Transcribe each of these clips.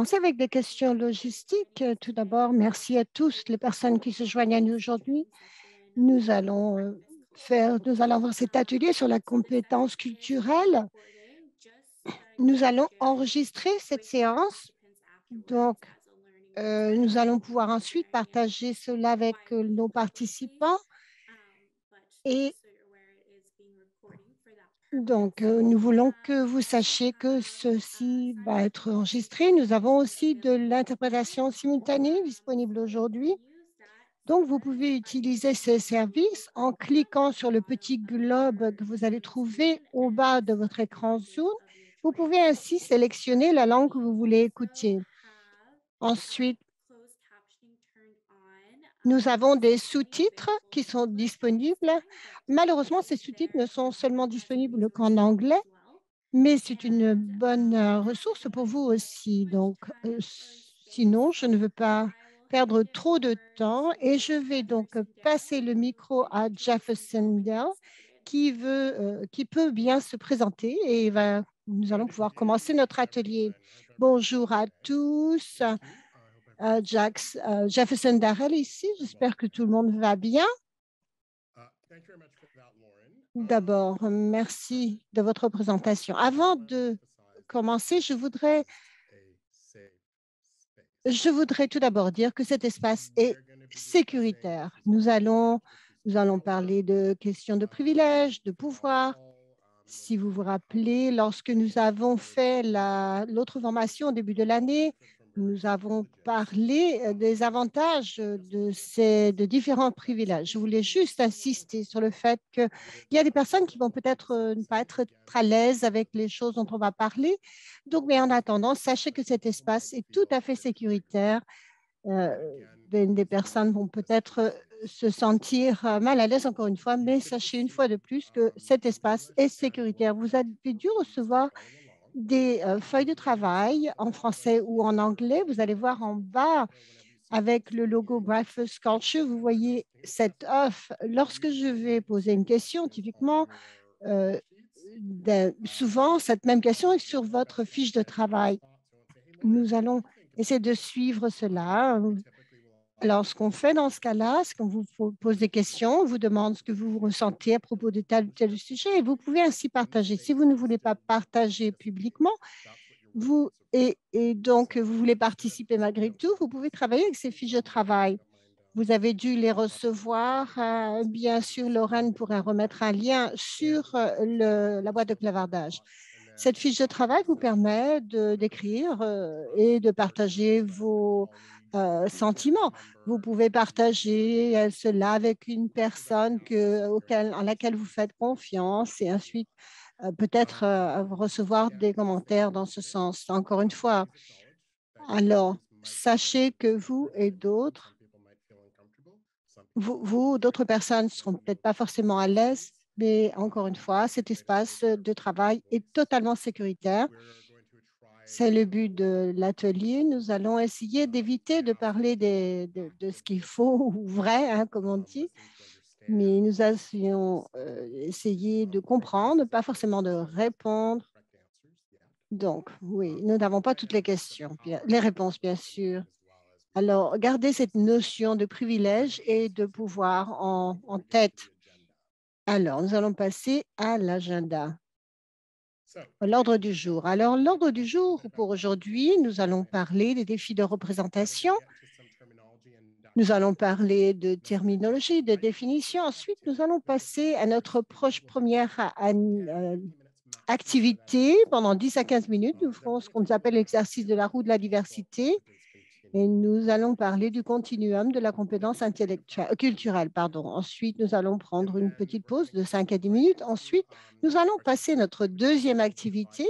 commencer avec des questions logistiques. Tout d'abord, merci à tous les personnes qui se joignent à nous aujourd'hui. Nous allons nous allons avoir cet atelier sur la compétence culturelle. Nous allons enregistrer cette séance. Donc, nous allons pouvoir ensuite partager cela avec nos participants. Et donc, nous voulons que vous sachiez que ceci va être enregistré. Nous avons aussi de l'interprétation simultanée disponible aujourd'hui. Donc, vous pouvez utiliser ces services en cliquant sur le petit globe que vous allez trouver au bas de votre écran Zoom. Vous pouvez ainsi sélectionner la langue que vous voulez écouter. Ensuite, nous avons des sous-titres qui sont disponibles. Malheureusement, ces sous-titres ne sont seulement disponibles qu'en anglais, mais c'est une bonne ressource pour vous aussi. Donc, sinon, je ne veux pas perdre trop de temps et je vais donc passer le micro à Jefferson Dell qui peut bien se présenter et nous allons pouvoir commencer notre atelier. Bonjour à tous. Jefferson Darrell ici. J'espère que tout le monde va bien. D'abord, merci de votre présentation. Avant de commencer, je voudrais tout d'abord dire que cet espace est sécuritaire. Nous allons parler de questions de privilèges, de pouvoir. Si vous vous rappelez, lorsque nous avons fait l'autre formation au début de l'année, nous avons parlé des avantages de différents privilèges. Je voulais juste insister sur le fait qu'il y a des personnes qui vont peut-être ne pas être très à l'aise avec les choses dont on va parler. Donc, mais en attendant, sachez que cet espace est tout à fait sécuritaire. Des personnes vont peut-être se sentir mal à l'aise encore une fois, mais sachez une fois de plus que cet espace est sécuritaire. Vous avez dû recevoir des feuilles de travail en français ou en anglais. Vous allez voir en bas avec le logo Breakfast Culture, vous voyez cette offre. Lorsque je vais poser une question, typiquement, souvent, cette même question est sur votre fiche de travail. Nous allons essayer de suivre cela. Alors, ce qu'on fait dans ce cas-là, c'est qu'on vous pose des questions, on vous demande ce que vous ressentez à propos de tel ou tel sujet et vous pouvez ainsi partager. Si vous ne voulez pas partager publiquement, et donc vous voulez participer malgré tout, vous pouvez travailler avec ces fiches de travail. Vous avez dû les recevoir. Bien sûr, Lorraine pourrait remettre un lien sur la boîte de clavardage. Cette fiche de travail vous permet d'écrire et de partager vos sentiments. Vous pouvez partager cela avec une personne en laquelle vous faites confiance et ensuite peut-être recevoir des commentaires dans ce sens. Encore une fois, alors sachez que vous et d'autres, d'autres personnes ne seront peut-être pas forcément à l'aise, mais encore une fois, cet espace de travail est totalement sécuritaire. C'est le but de l'atelier. Nous allons essayer d'éviter de parler de ce qu'il faut ou vrai, hein, comme on dit, mais nous allons essayer de comprendre, pas forcément de répondre. Donc, oui, nous n'avons pas toutes les réponses, bien sûr. Alors, gardez cette notion de privilège et de pouvoir en tête. Alors, nous allons passer à l'agenda. L'ordre du jour. Alors, l'ordre du jour pour aujourd'hui, nous allons parler des défis de représentation. Nous allons parler de terminologie, de définition. Ensuite, nous allons passer à notre première activité. Pendant 10 à 15 minutes, nous ferons ce qu'on appelle l'exercice de la roue de la diversité. Et nous allons parler du continuum de la compétence culturelle. Ensuite, nous allons prendre une petite pause de 5 à 10 minutes. Ensuite, nous allons passer notre deuxième activité.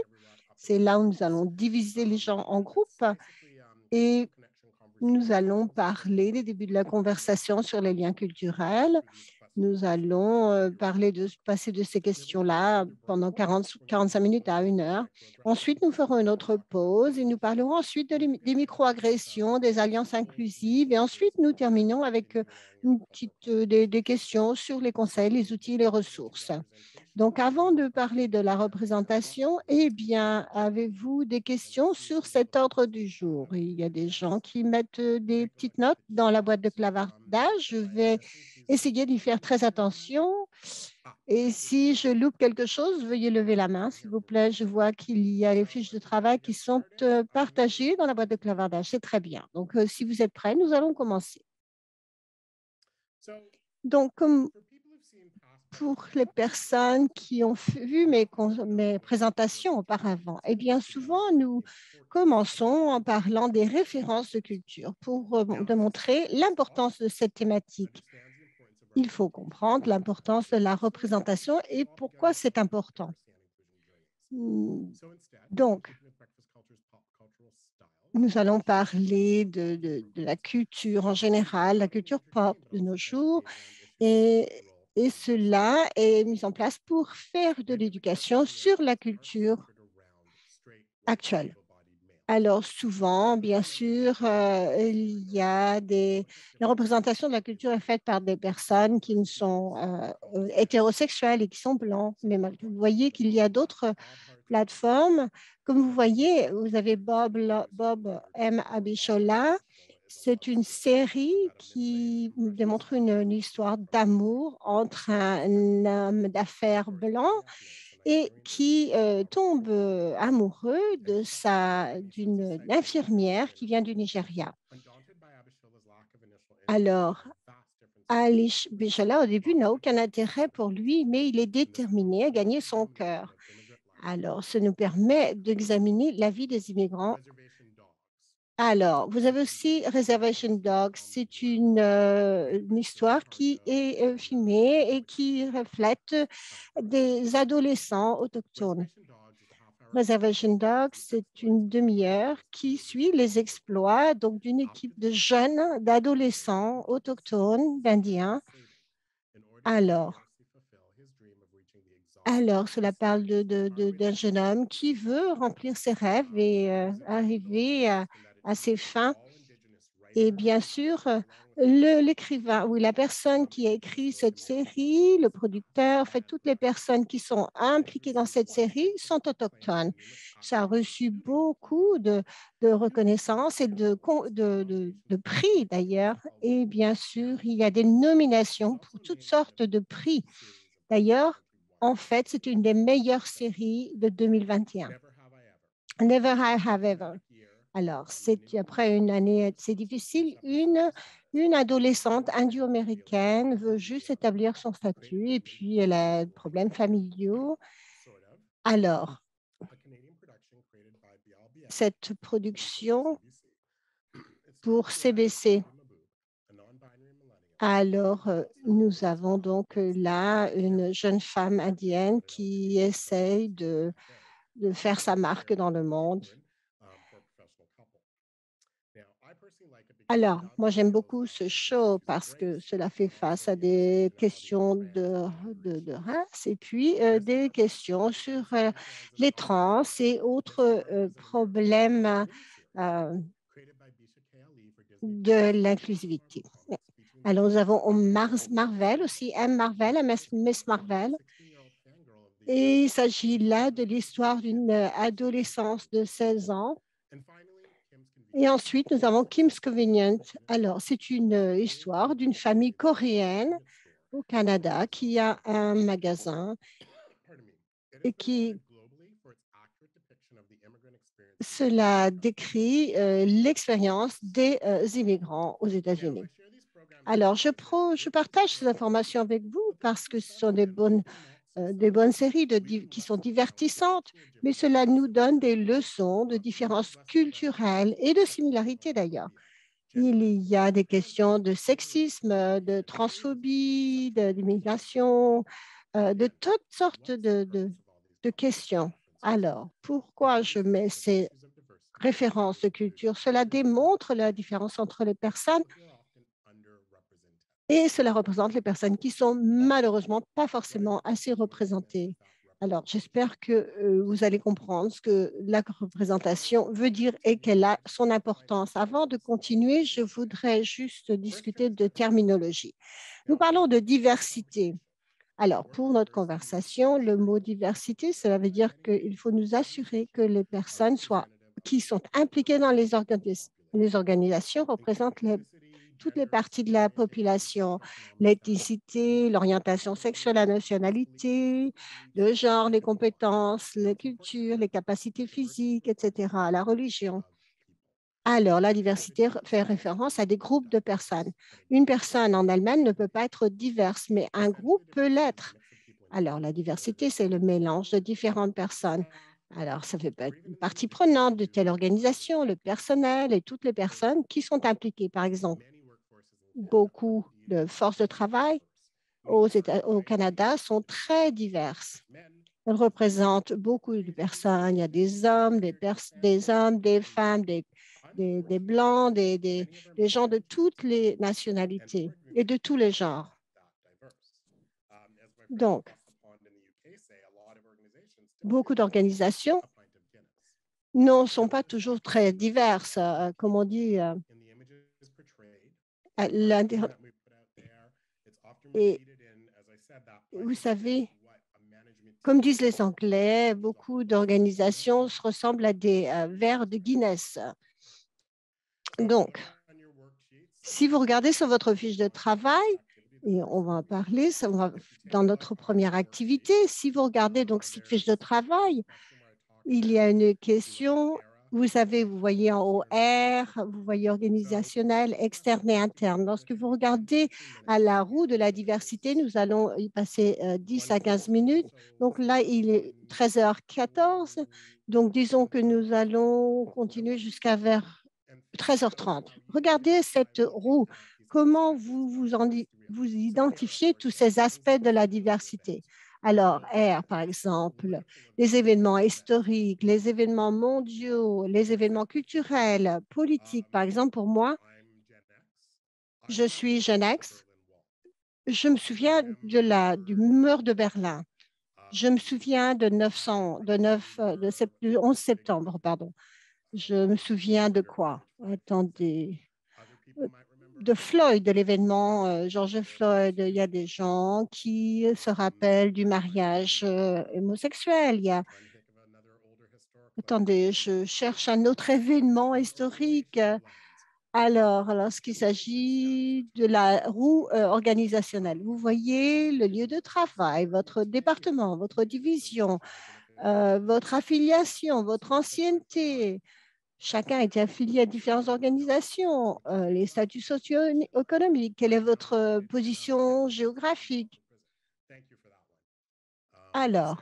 C'est là où nous allons diviser les gens en groupes et nous allons parler des débuts de la conversation sur les liens culturels. Nous allons passer de ces questions-là pendant 45 minutes à 1 heure. Ensuite, nous ferons une autre pause et nous parlerons ensuite des microagressions, des alliances inclusives. Et ensuite, nous terminons avec des questions sur les conseils, les outils et les ressources. Donc, avant de parler de la représentation, eh bien, avez-vous des questions sur cet ordre du jour? Il y a des gens qui mettent des petites notes dans la boîte de clavardage. Je vais essayer d'y faire très attention. Et si je loupe quelque chose, veuillez lever la main, s'il vous plaît. Je vois qu'il y a les fiches de travail qui sont partagées dans la boîte de clavardage. C'est très bien. Donc, si vous êtes prêts, nous allons commencer. Donc, comme pour les personnes qui ont vu mes présentations auparavant, eh bien, souvent, nous commençons en parlant des références de culture pour démontrer l'importance de cette thématique. Il faut comprendre l'importance de la représentation et pourquoi c'est important. Donc, nous allons parler de la culture en général, la culture pop de nos jours, et cela est mis en place pour faire de l'éducation sur la culture actuelle. Alors souvent, bien sûr, la représentation de la culture est faite par des personnes qui ne sont hétérosexuelles et qui sont blancs. Mais vous voyez qu'il y a d'autres plateformes. Comme vous voyez, vous avez Bob M. Abishola. C'est une série qui démontre une histoire d'amour entre un homme d'affaires blanc et qui tombe amoureux d'une infirmière qui vient du Nigeria. Alors, Ali Bishala, au début, n'a aucun intérêt pour lui, mais il est déterminé à gagner son cœur. Alors, ça nous permet d'examiner la vie des immigrants. Alors, vous avez aussi Reservation Dogs. C'est une histoire qui est filmée et qui reflète des adolescents autochtones. Reservation Dogs, c'est une demi-heure qui suit les exploits donc d'une équipe de jeunes, d'adolescents autochtones, d'Indiens. Alors, cela parle d'un jeune homme qui veut remplir ses rêves et arriver à ses fins. Et bien sûr, l'écrivain ou la personne qui a écrit cette série, le producteur, en fait, toutes les personnes qui sont impliquées dans cette série sont autochtones. Ça a reçu beaucoup de reconnaissance et de prix d'ailleurs. Et bien sûr, il y a des nominations pour toutes sortes de prix. D'ailleurs, en fait, c'est une des meilleures séries de 2021. Never Have Ever. Alors, c'est après une année assez difficile, une adolescente indo-américaine veut juste établir son statut et puis elle a des problèmes familiaux. Alors, cette production pour CBC. Alors, nous avons donc là une jeune femme indienne qui essaye de faire sa marque dans le monde. Alors, moi, j'aime beaucoup ce show parce que cela fait face à des questions de race et puis des questions sur les trans et autres problèmes de l'inclusivité. Alors, nous avons Marvel aussi, Miss Marvel. Et il s'agit là de l'histoire d'une adolescence de 16 ans. Et ensuite, nous avons Kim's Convenient. Alors, c'est une histoire d'une famille coréenne au Canada qui a un magasin et qui cela décrit l'expérience des immigrants aux États-Unis. Alors, je partage ces informations avec vous parce que ce sont des bonnes séries qui sont divertissantes, mais cela nous donne des leçons de différences culturelles et de similarités d'ailleurs. Il y a des questions de sexisme, de transphobie, d'immigration, de toutes sortes de questions. Alors, pourquoi je mets ces références de culture? Cela démontre la différence entre les personnes et cela représente les personnes qui sont malheureusement pas forcément assez représentées. Alors, j'espère que vous allez comprendre ce que la représentation veut dire et qu'elle a son importance. Avant de continuer, je voudrais juste discuter de terminologie. Nous parlons de diversité. Alors, pour notre conversation, le mot diversité, cela veut dire qu'il faut nous assurer que les personnes qui sont impliquées dans les organisations représentent toutes les parties de la population, l'ethnicité, l'orientation sexuelle, la nationalité, le genre, les compétences, les cultures, les capacités physiques, etc., la religion. Alors, la diversité fait référence à des groupes de personnes. Une personne en elle-même ne peut pas être diverse, mais un groupe peut l'être. Alors, la diversité, c'est le mélange de différentes personnes. Alors, ça fait une partie prenante de telle organisation, le personnel et toutes les personnes qui sont impliquées. Par exemple, beaucoup de forces de travail au Canada sont très diverses. Elles représentent beaucoup de personnes. Il y a des hommes, des femmes, des blancs, des gens de toutes les nationalités et de tous les genres. Donc, beaucoup d'organisations ne sont pas toujours très diverses, comme on dit. Et vous savez, comme disent les Anglais, beaucoup d'organisations se ressemblent à des verres de Guinness. Donc, si vous regardez sur votre fiche de travail, et on va en parler dans notre première activité, si vous regardez donc cette fiche de travail, il y a une question, vous voyez en haut R, vous voyez organisationnel, externe et interne. Lorsque vous regardez à la roue de la diversité, nous allons y passer 10 à 15 minutes. Donc là, il est 13h14. Donc disons que nous allons continuer jusqu'à vers 13h30. Regardez cette roue. Comment vous identifiez tous ces aspects de la diversité? Alors, R, par exemple, les événements historiques, les événements mondiaux, les événements culturels, politiques. Par exemple, pour moi, je suis Gen X. Je me souviens du mur de Berlin. Je me souviens de 900, du 11 septembre, pardon. Je me souviens de quoi? Attendez. De Floyd, de l'événement George Floyd. Il y a des gens qui se rappellent du mariage homosexuel. Attendez, je cherche un autre événement historique. Alors, lorsqu'il s'agit de la roue organisationnelle, vous voyez le lieu de travail, votre département, votre division, votre affiliation, votre ancienneté. Chacun est affilié à différentes organisations, les statuts socio-économiques, quelle est votre position géographique? Alors,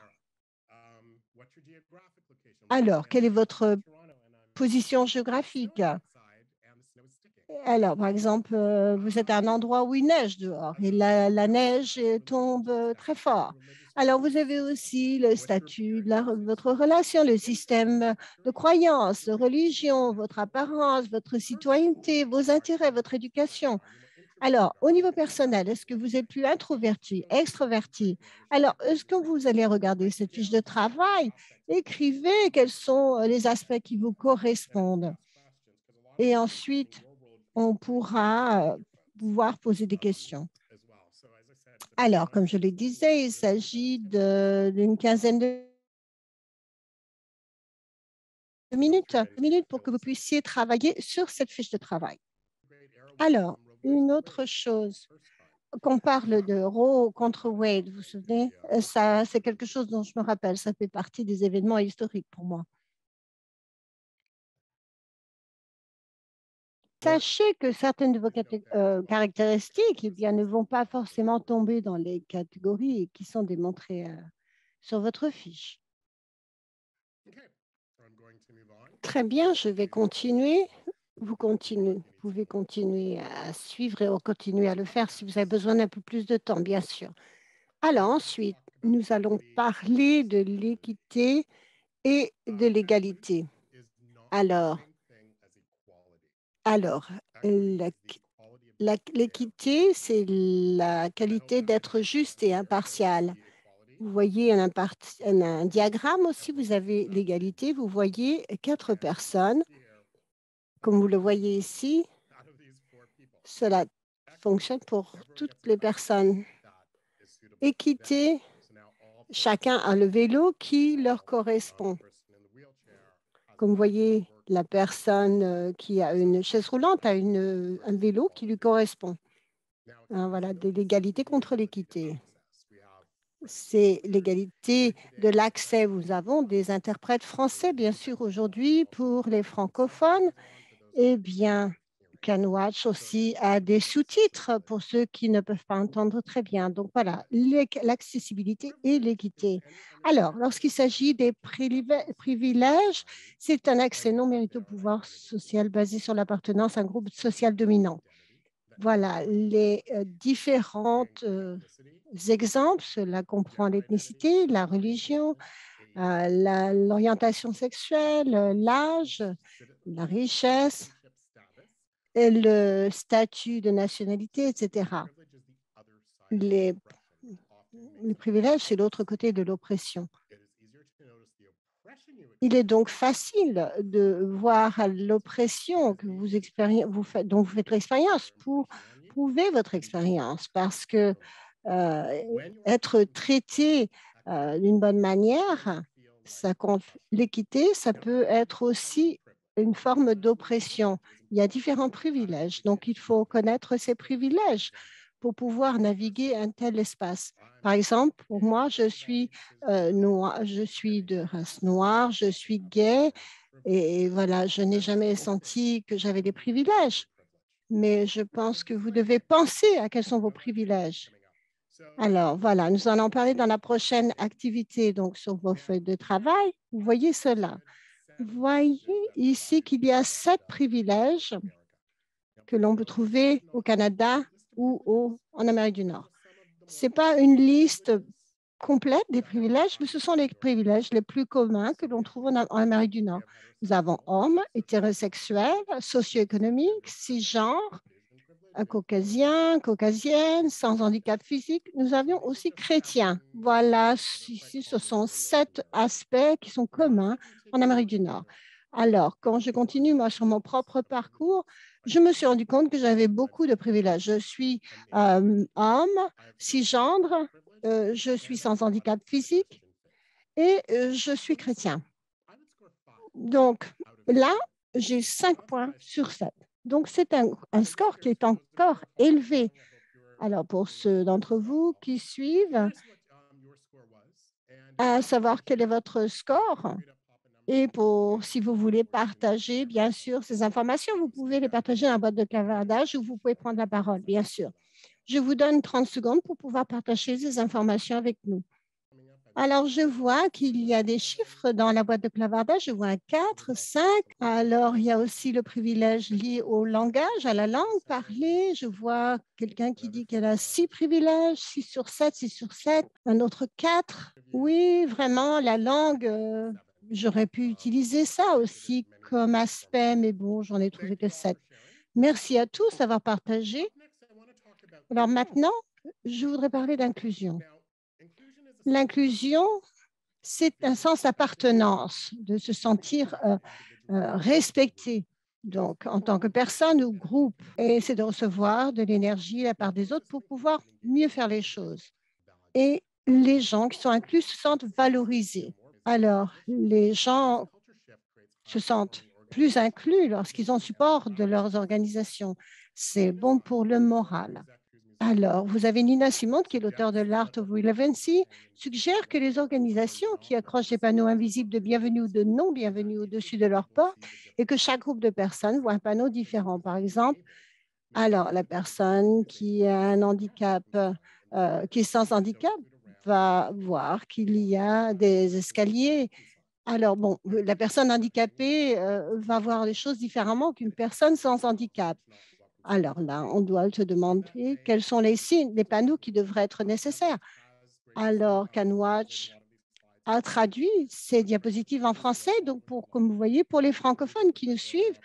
quelle est votre position géographique? Alors, par exemple, vous êtes à un endroit où il neige dehors et la neige tombe très fort. Alors, vous avez aussi le statut de votre relation, le système de croyance, de religion, votre apparence, votre citoyenneté, vos intérêts, votre éducation. Alors, au niveau personnel, est-ce que vous êtes plus introverti, extroverti? Alors, est-ce que vous allez regarder cette fiche de travail? Écrivez quels sont les aspects qui vous correspondent. Et ensuite, on pourra pouvoir poser des questions. Alors, comme je le disais, il s'agit d'une quinzaine de minutes pour que vous puissiez travailler sur cette fiche de travail. Alors, une autre chose, qu'on parle de Roe contre Wade, vous vous souvenez, ça, c'est quelque chose dont je me rappelle, ça fait partie des événements historiques pour moi. Sachez que certaines de vos caractéristiques eh bien, ne vont pas forcément tomber dans les catégories qui sont démontrées sur votre fiche. Très bien, je vais continuer. Vous pouvez continuer à suivre et continuer à le faire si vous avez besoin d'un peu plus de temps, bien sûr. Alors ensuite, nous allons parler de l'équité et de l'égalité. Alors, alors, la- l'équité, c'est la qualité d'être juste et impartial. Vous voyez un diagramme aussi, vous avez l'égalité, vous voyez 4 personnes, comme vous le voyez ici, cela fonctionne pour toutes les personnes. Équité, chacun a le vélo qui leur correspond. Comme vous voyez, la personne qui a une chaise roulante a un vélo qui lui correspond. Hein, voilà, de l'égalité contre l'équité. C'est l'égalité de l'accès. Nous avons des interprètes français, bien sûr, aujourd'hui, pour les francophones. Eh bien, CanWatch aussi a des sous-titres pour ceux qui ne peuvent pas entendre très bien. Donc voilà, l'accessibilité et l'équité. Alors, lorsqu'il s'agit des privilèges, c'est un accès non mérité au pouvoir social basé sur l'appartenance à un groupe social dominant. Voilà, les différents exemples, cela comprend l'ethnicité, la religion, l'orientation sexuelle, l'âge, la richesse, et le statut de nationalité, etc. Les, les privilèges, c'est l'autre côté de l'oppression. Il est donc facile de voir l'oppression que dont vous faites l'expérience pour prouver votre expérience, parce que être traité d'une bonne manière, ça compte. L'équité, ça peut être aussi une forme d'oppression. Il y a différents privilèges, donc il faut connaître ces privilèges pour pouvoir naviguer un tel espace. Par exemple, pour moi, je suis je suis de race noire, je suis gay, et voilà, je n'ai jamais senti que j'avais des privilèges. Mais je pense que vous devez penser à quels sont vos privilèges. Alors, voilà, nous en allons parler dans la prochaine activité, donc sur vos feuilles de travail. Vous voyez cela. Vous voyez ici qu'il y a 7 privilèges que l'on peut trouver au Canada ou en Amérique du Nord. Ce n'est pas une liste complète des privilèges, mais ce sont les privilèges les plus communs que l'on trouve en Amérique du Nord. Nous avons hommes, hétérosexuels, socio-économiques, cisgenres, caucasienne, sans handicap physique. Nous avions aussi chrétiens. Voilà, ici, ce sont 7 aspects qui sont communs en Amérique du Nord. Alors, quand je continue, moi, sur mon propre parcours, je me suis rendu compte que j'avais beaucoup de privilèges. Je suis homme, cisgendre, je suis sans handicap physique et je suis chrétien. Donc, là, j'ai 5 points sur 7. Donc, c'est un score qui est encore élevé. Alors, pour ceux d'entre vous qui suivent, à savoir quel est votre score et si vous voulez partager, bien sûr, ces informations, vous pouvez les partager dans la boîte de clavardage ou vous pouvez prendre la parole, bien sûr. Je vous donne 30 secondes pour pouvoir partager ces informations avec nous. Alors, je vois qu'il y a des chiffres dans la boîte de clavardage. Je vois un 4, 5. Alors, il y a aussi le privilège lié au langage, à la langue parlée. Je vois quelqu'un qui dit qu'elle a 6 privilèges, 6 sur 7, 6 sur 7. Un autre 4. Oui, vraiment, la langue, j'aurais pu utiliser ça aussi comme aspect, mais bon, j'en ai trouvé que 7. Merci à tous d'avoir partagé. Alors maintenant, je voudrais parler d'inclusion. L'inclusion, c'est un sens d'appartenance, de se sentir respecté, donc en tant que personne ou groupe. Et c'est de recevoir de l'énergie de la part des autres pour pouvoir mieux faire les choses. Et les gens qui sont inclus se sentent valorisés. Alors, les gens se sentent plus inclus lorsqu'ils ont support de leurs organisations. C'est bon pour le moral. Alors, vous avez Nina Simone, qui est l'auteur de l'Art of Relevancy, suggère que les organisations qui accrochent des panneaux invisibles de bienvenue ou de non-bienvenue au-dessus de leur porte et que chaque groupe de personnes voit un panneau différent. Par exemple, alors la personne qui a un handicap, qui est sans handicap, va voir qu'il y a des escaliers. Alors, bon, la personne handicapée va voir les choses différemment qu'une personne sans handicap. Alors là, on doit se demander quels sont les signes, les panneaux qui devraient être nécessaires. Alors, CanWatch a traduit ces diapositives en français. Donc, comme vous voyez, pour les francophones qui nous suivent,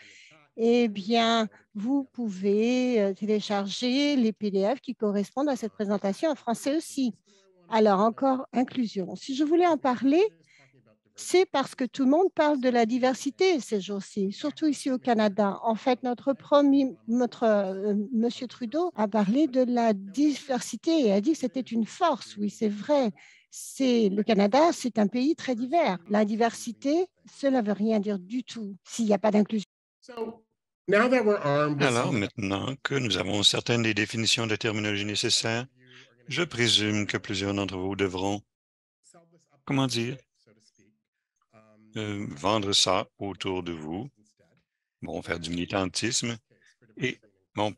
eh bien, vous pouvez télécharger les PDF qui correspondent à cette présentation en français aussi. Alors, encore inclusion. Si je voulais en parler, C'est parce que tout le monde parle de la diversité ces jours-ci, surtout ici au Canada. En fait, Monsieur Trudeau a parlé de la diversité et a dit que c'était une force. Oui, c'est vrai. Le Canada, c'est un pays très divers. La diversité, cela ne veut rien dire du tout s'il n'y a pas d'inclusion. Alors, maintenant que nous avons certaines des définitions de terminologie nécessaires, je présume que plusieurs d'entre vous devront, comment dire, vendre ça autour de vous, bon, faire du militantisme et bon,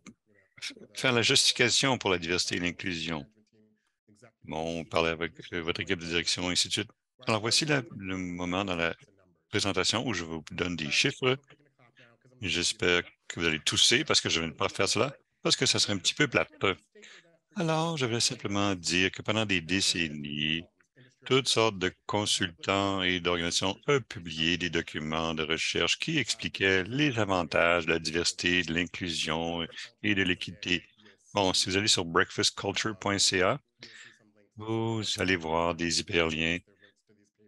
faire la justification pour la diversité et l'inclusion. Bon, parler avec votre équipe de direction, et ainsi de suite. Alors, voici le moment dans la présentation où je vous donne des chiffres. J'espère que vous allez tousser parce que je ne vais pas faire cela, parce que ça serait un petit peu plate. Alors, je vais simplement dire que pendant des décennies, toutes sortes de consultants et d'organisations ont publié des documents de recherche qui expliquaient les avantages de la diversité, de l'inclusion et de l'équité. Bon, si vous allez sur breakfastculture.ca, vous allez voir des hyperliens.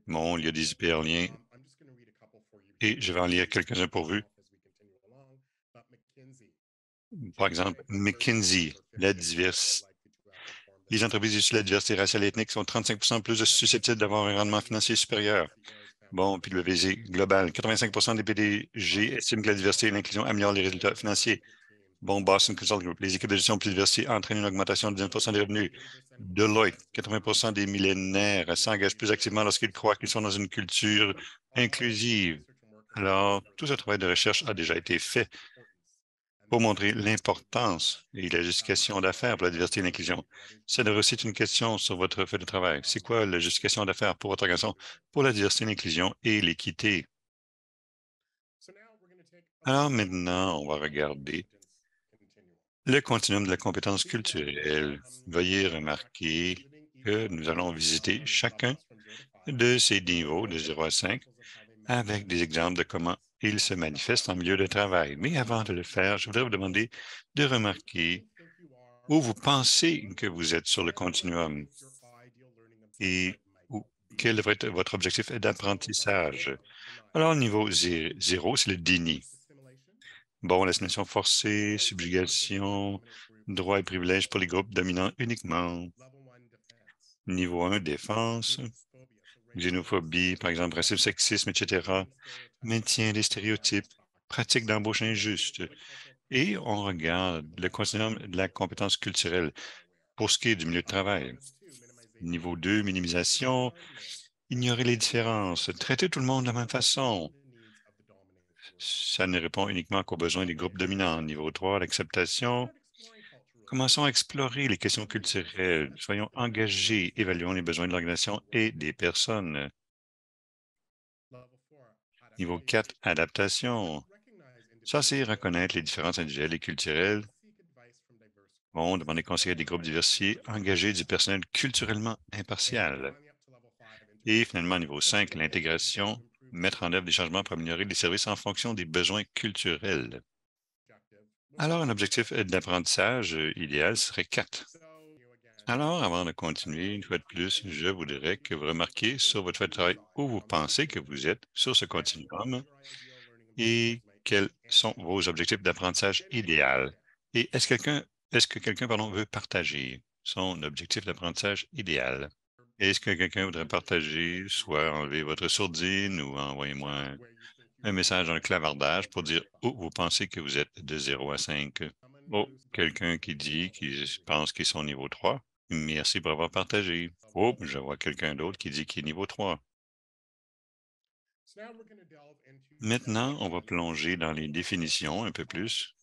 Bon, il y a des hyperliens et je vais en lire quelques-uns pour vous. Par exemple, McKinsey, les entreprises issues de la diversité raciale et ethnique sont 35 plus susceptibles d'avoir un rendement financier supérieur. Bon, puis le VZ global, 85 des PDG estiment que la diversité et l'inclusion améliorent les résultats financiers. Bon, Boston Consult Group, les équipes de gestion plus diversifiées entraînent une augmentation de 10 des revenus. Deloitte, 80 des millénaires s'engagent plus activement lorsqu'ils croient qu'ils sont dans une culture inclusive. Alors, tout ce travail de recherche a déjà été fait pour montrer l'importance et la justification d'affaires pour la diversité et l'inclusion. Ça devrait aussi être une question sur votre feuille de travail. C'est quoi la justification d'affaires pour votre organisation pour la diversité, l'inclusion et l'équité? Alors maintenant, on va regarder le continuum de la compétence culturelle. Veuillez remarquer que nous allons visiter chacun de ces niveaux de 0 à 5 avec des exemples de comment ils se manifestent en milieu de travail. Mais avant de le faire, je voudrais vous demander de remarquer où vous pensez que vous êtes sur le continuum et quel devrait être votre objectif d'apprentissage. Alors, niveau 0, c'est le déni. Bon, l'assignation forcée, subjugation, droits et privilèges pour les groupes dominants uniquement. Niveau 1, défense, xénophobie, par exemple, racisme, sexisme, etc. Maintien des stéréotypes, pratique d'embauche injuste. Et on regarde le continuum de la compétence culturelle pour ce qui est du milieu de travail. Niveau 2, minimisation, ignorer les différences, traiter tout le monde de la même façon. Ça ne répond uniquement qu'aux besoins des groupes dominants. Niveau 3, l'acceptation. Commençons à explorer les questions culturelles. Soyons engagés, évaluons les besoins de l'organisation et des personnes. Niveau 4, adaptation. Ça, c'est reconnaître les différences individuelles et culturelles. Bon, demander conseil à des groupes diversifiés, engager du personnel culturellement impartial. Et finalement, niveau 5, l'intégration, mettre en œuvre des changements pour améliorer les services en fonction des besoins culturels. Alors, un objectif d'apprentissage idéal serait 4. Alors, avant de continuer, une fois de plus, je voudrais que vous remarquiez sur votre feuille de travail où vous pensez que vous êtes sur ce continuum et quels sont vos objectifs d'apprentissage idéal. Et est-ce que quelqu'un, pardon, veut partager son objectif d'apprentissage idéal? Est-ce que quelqu'un voudrait partager, soit enlever votre sourdine ou envoyez-moi un message dans le clavardage pour dire où vous pensez que vous êtes de 0 à 5? Oh, quelqu'un qui dit qu'il pense qu'ils sont niveau 3. Merci pour avoir partagé. Oh, je vois quelqu'un d'autre qui dit qu'il est niveau 3. Maintenant, on va plonger dans les définitions un peu plus.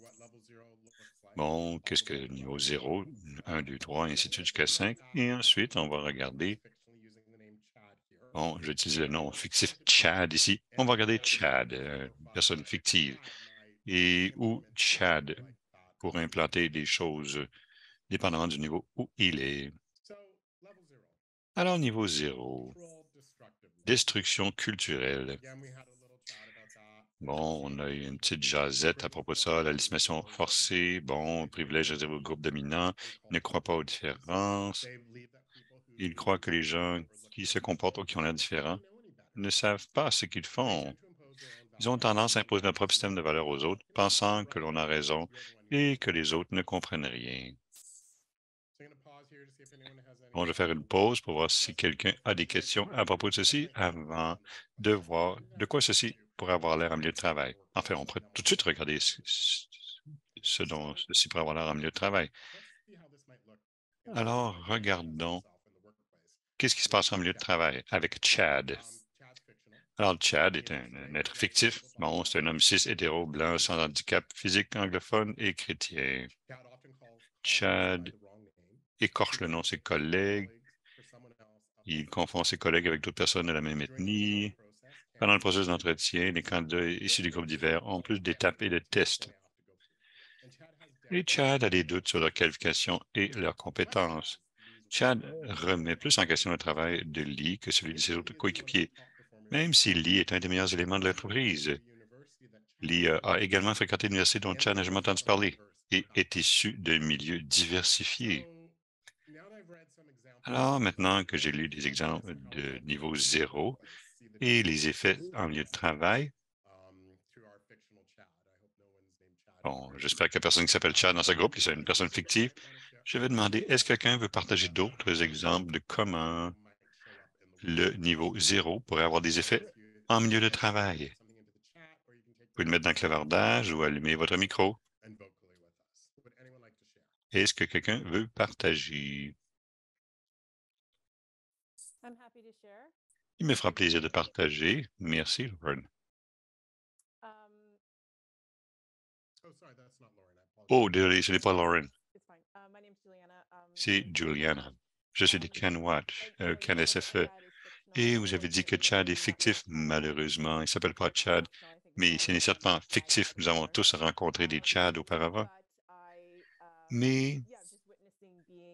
Bon, qu'est-ce que niveau 0, 1, 2, 3, ainsi de suite jusqu'à 5. Et ensuite, on va regarder. Bon, j'ai utilisé le nom fictif Chad ici. On va regarder Chad, une personne fictive. Et où Chad pour implanter des choses dépendamment du niveau où il est. Alors, niveau 0, destruction culturelle. Bon, on a eu une petite jasette à propos de ça, la législation forcée, bon, privilège réservé au groupe dominant, il ne croit pas aux différences, il croit que les gens qui se comportent ou qui ont l'air différents ne savent pas ce qu'ils font. Ils ont tendance à imposer leur propre système de valeurs aux autres, pensant que l'on a raison et que les autres ne comprennent rien. Bon, je vais faire une pause pour voir si quelqu'un a des questions à propos de ceci avant de voir de quoi ceci pourrait avoir l'air en milieu de travail. Enfin, on pourrait tout de suite regarder ce dont ceci pourrait avoir l'air en milieu de travail. Alors, regardons qu'est-ce qui se passe en milieu de travail avec Chad. Alors, Chad est un être fictif. Bon, c'est un homme cis, hétéro, blanc, sans handicap physique, anglophone et chrétien. Chad écorche le nom de ses collègues. Il confond ses collègues avec d'autres personnes de la même ethnie. Pendant le processus d'entretien, les candidats issus des groupes divers ont plus d'étapes et de tests. Et Chad a des doutes sur leurs qualifications et leurs compétences. Chad remet plus en question le travail de Lee que celui de ses autres coéquipiers, même si Lee est un des meilleurs éléments de l'entreprise. Lee a également fréquenté l'université dont Chad n'a jamais entendu parler et est issu d'un milieu diversifié. Alors, maintenant que j'ai lu des exemples de niveau 0 et les effets en milieu de travail, bon, j'espère qu'il n'y a personne qui s'appelle Chad dans ce groupe, c'est une personne fictive. Je vais demander, est-ce que quelqu'un veut partager d'autres exemples de comment le niveau 0 pourrait avoir des effets en milieu de travail? Vous pouvez le mettre dans le clavardage ou allumer votre micro. Est-ce que quelqu'un veut partager? Il me fera plaisir de partager. Merci, Lauren. Oh, désolé, ce n'est pas Lauren. C'est Juliana. Je suis de CanWatch, CanSFE. Et vous avez dit que Chad est fictif. Malheureusement, il ne s'appelle pas Chad, mais ce n'est certainement fictif. Nous avons tous rencontré des Chads auparavant. Mais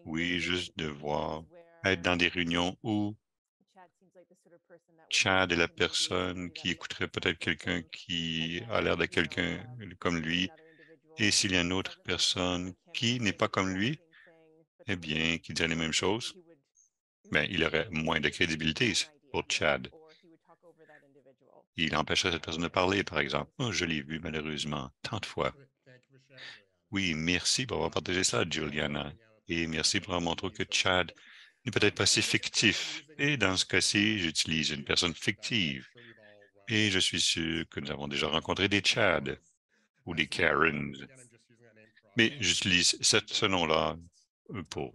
oui, juste de voir, être dans des réunions où Chad est la personne qui écouterait peut-être quelqu'un qui a l'air de quelqu'un comme lui. Et s'il y a une autre personne qui n'est pas comme lui, eh bien, qui dirait les mêmes choses, ben, il aurait moins de crédibilité pour Chad. Il empêcherait cette personne de parler, par exemple. Oh, je l'ai vu malheureusement tant de fois. Oui, merci pour avoir partagé ça, Juliana. Et merci pour avoir montré que Chad n'est peut-être pas si fictif. Et dans ce cas-ci, j'utilise une personne fictive. Et je suis sûr que nous avons déjà rencontré des Chads ou des Karens. Mais j'utilise ce nom-là pour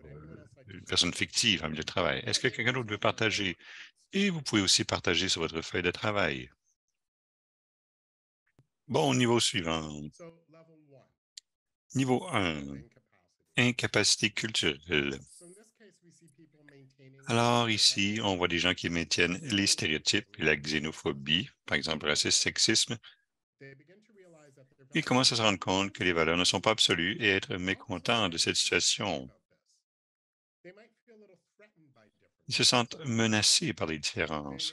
une personne fictive en milieu de travail. Est-ce que quelqu'un d'autre veut partager? Et vous pouvez aussi partager sur votre feuille de travail. Bon, niveau suivant. Niveau 1, incapacité culturelle. Alors ici, on voit des gens qui maintiennent les stéréotypes et la xénophobie, par exemple racisme, sexisme. Ils commencent à se rendre compte que les valeurs ne sont pas absolues et être mécontents de cette situation. Ils se sentent menacés par les différences.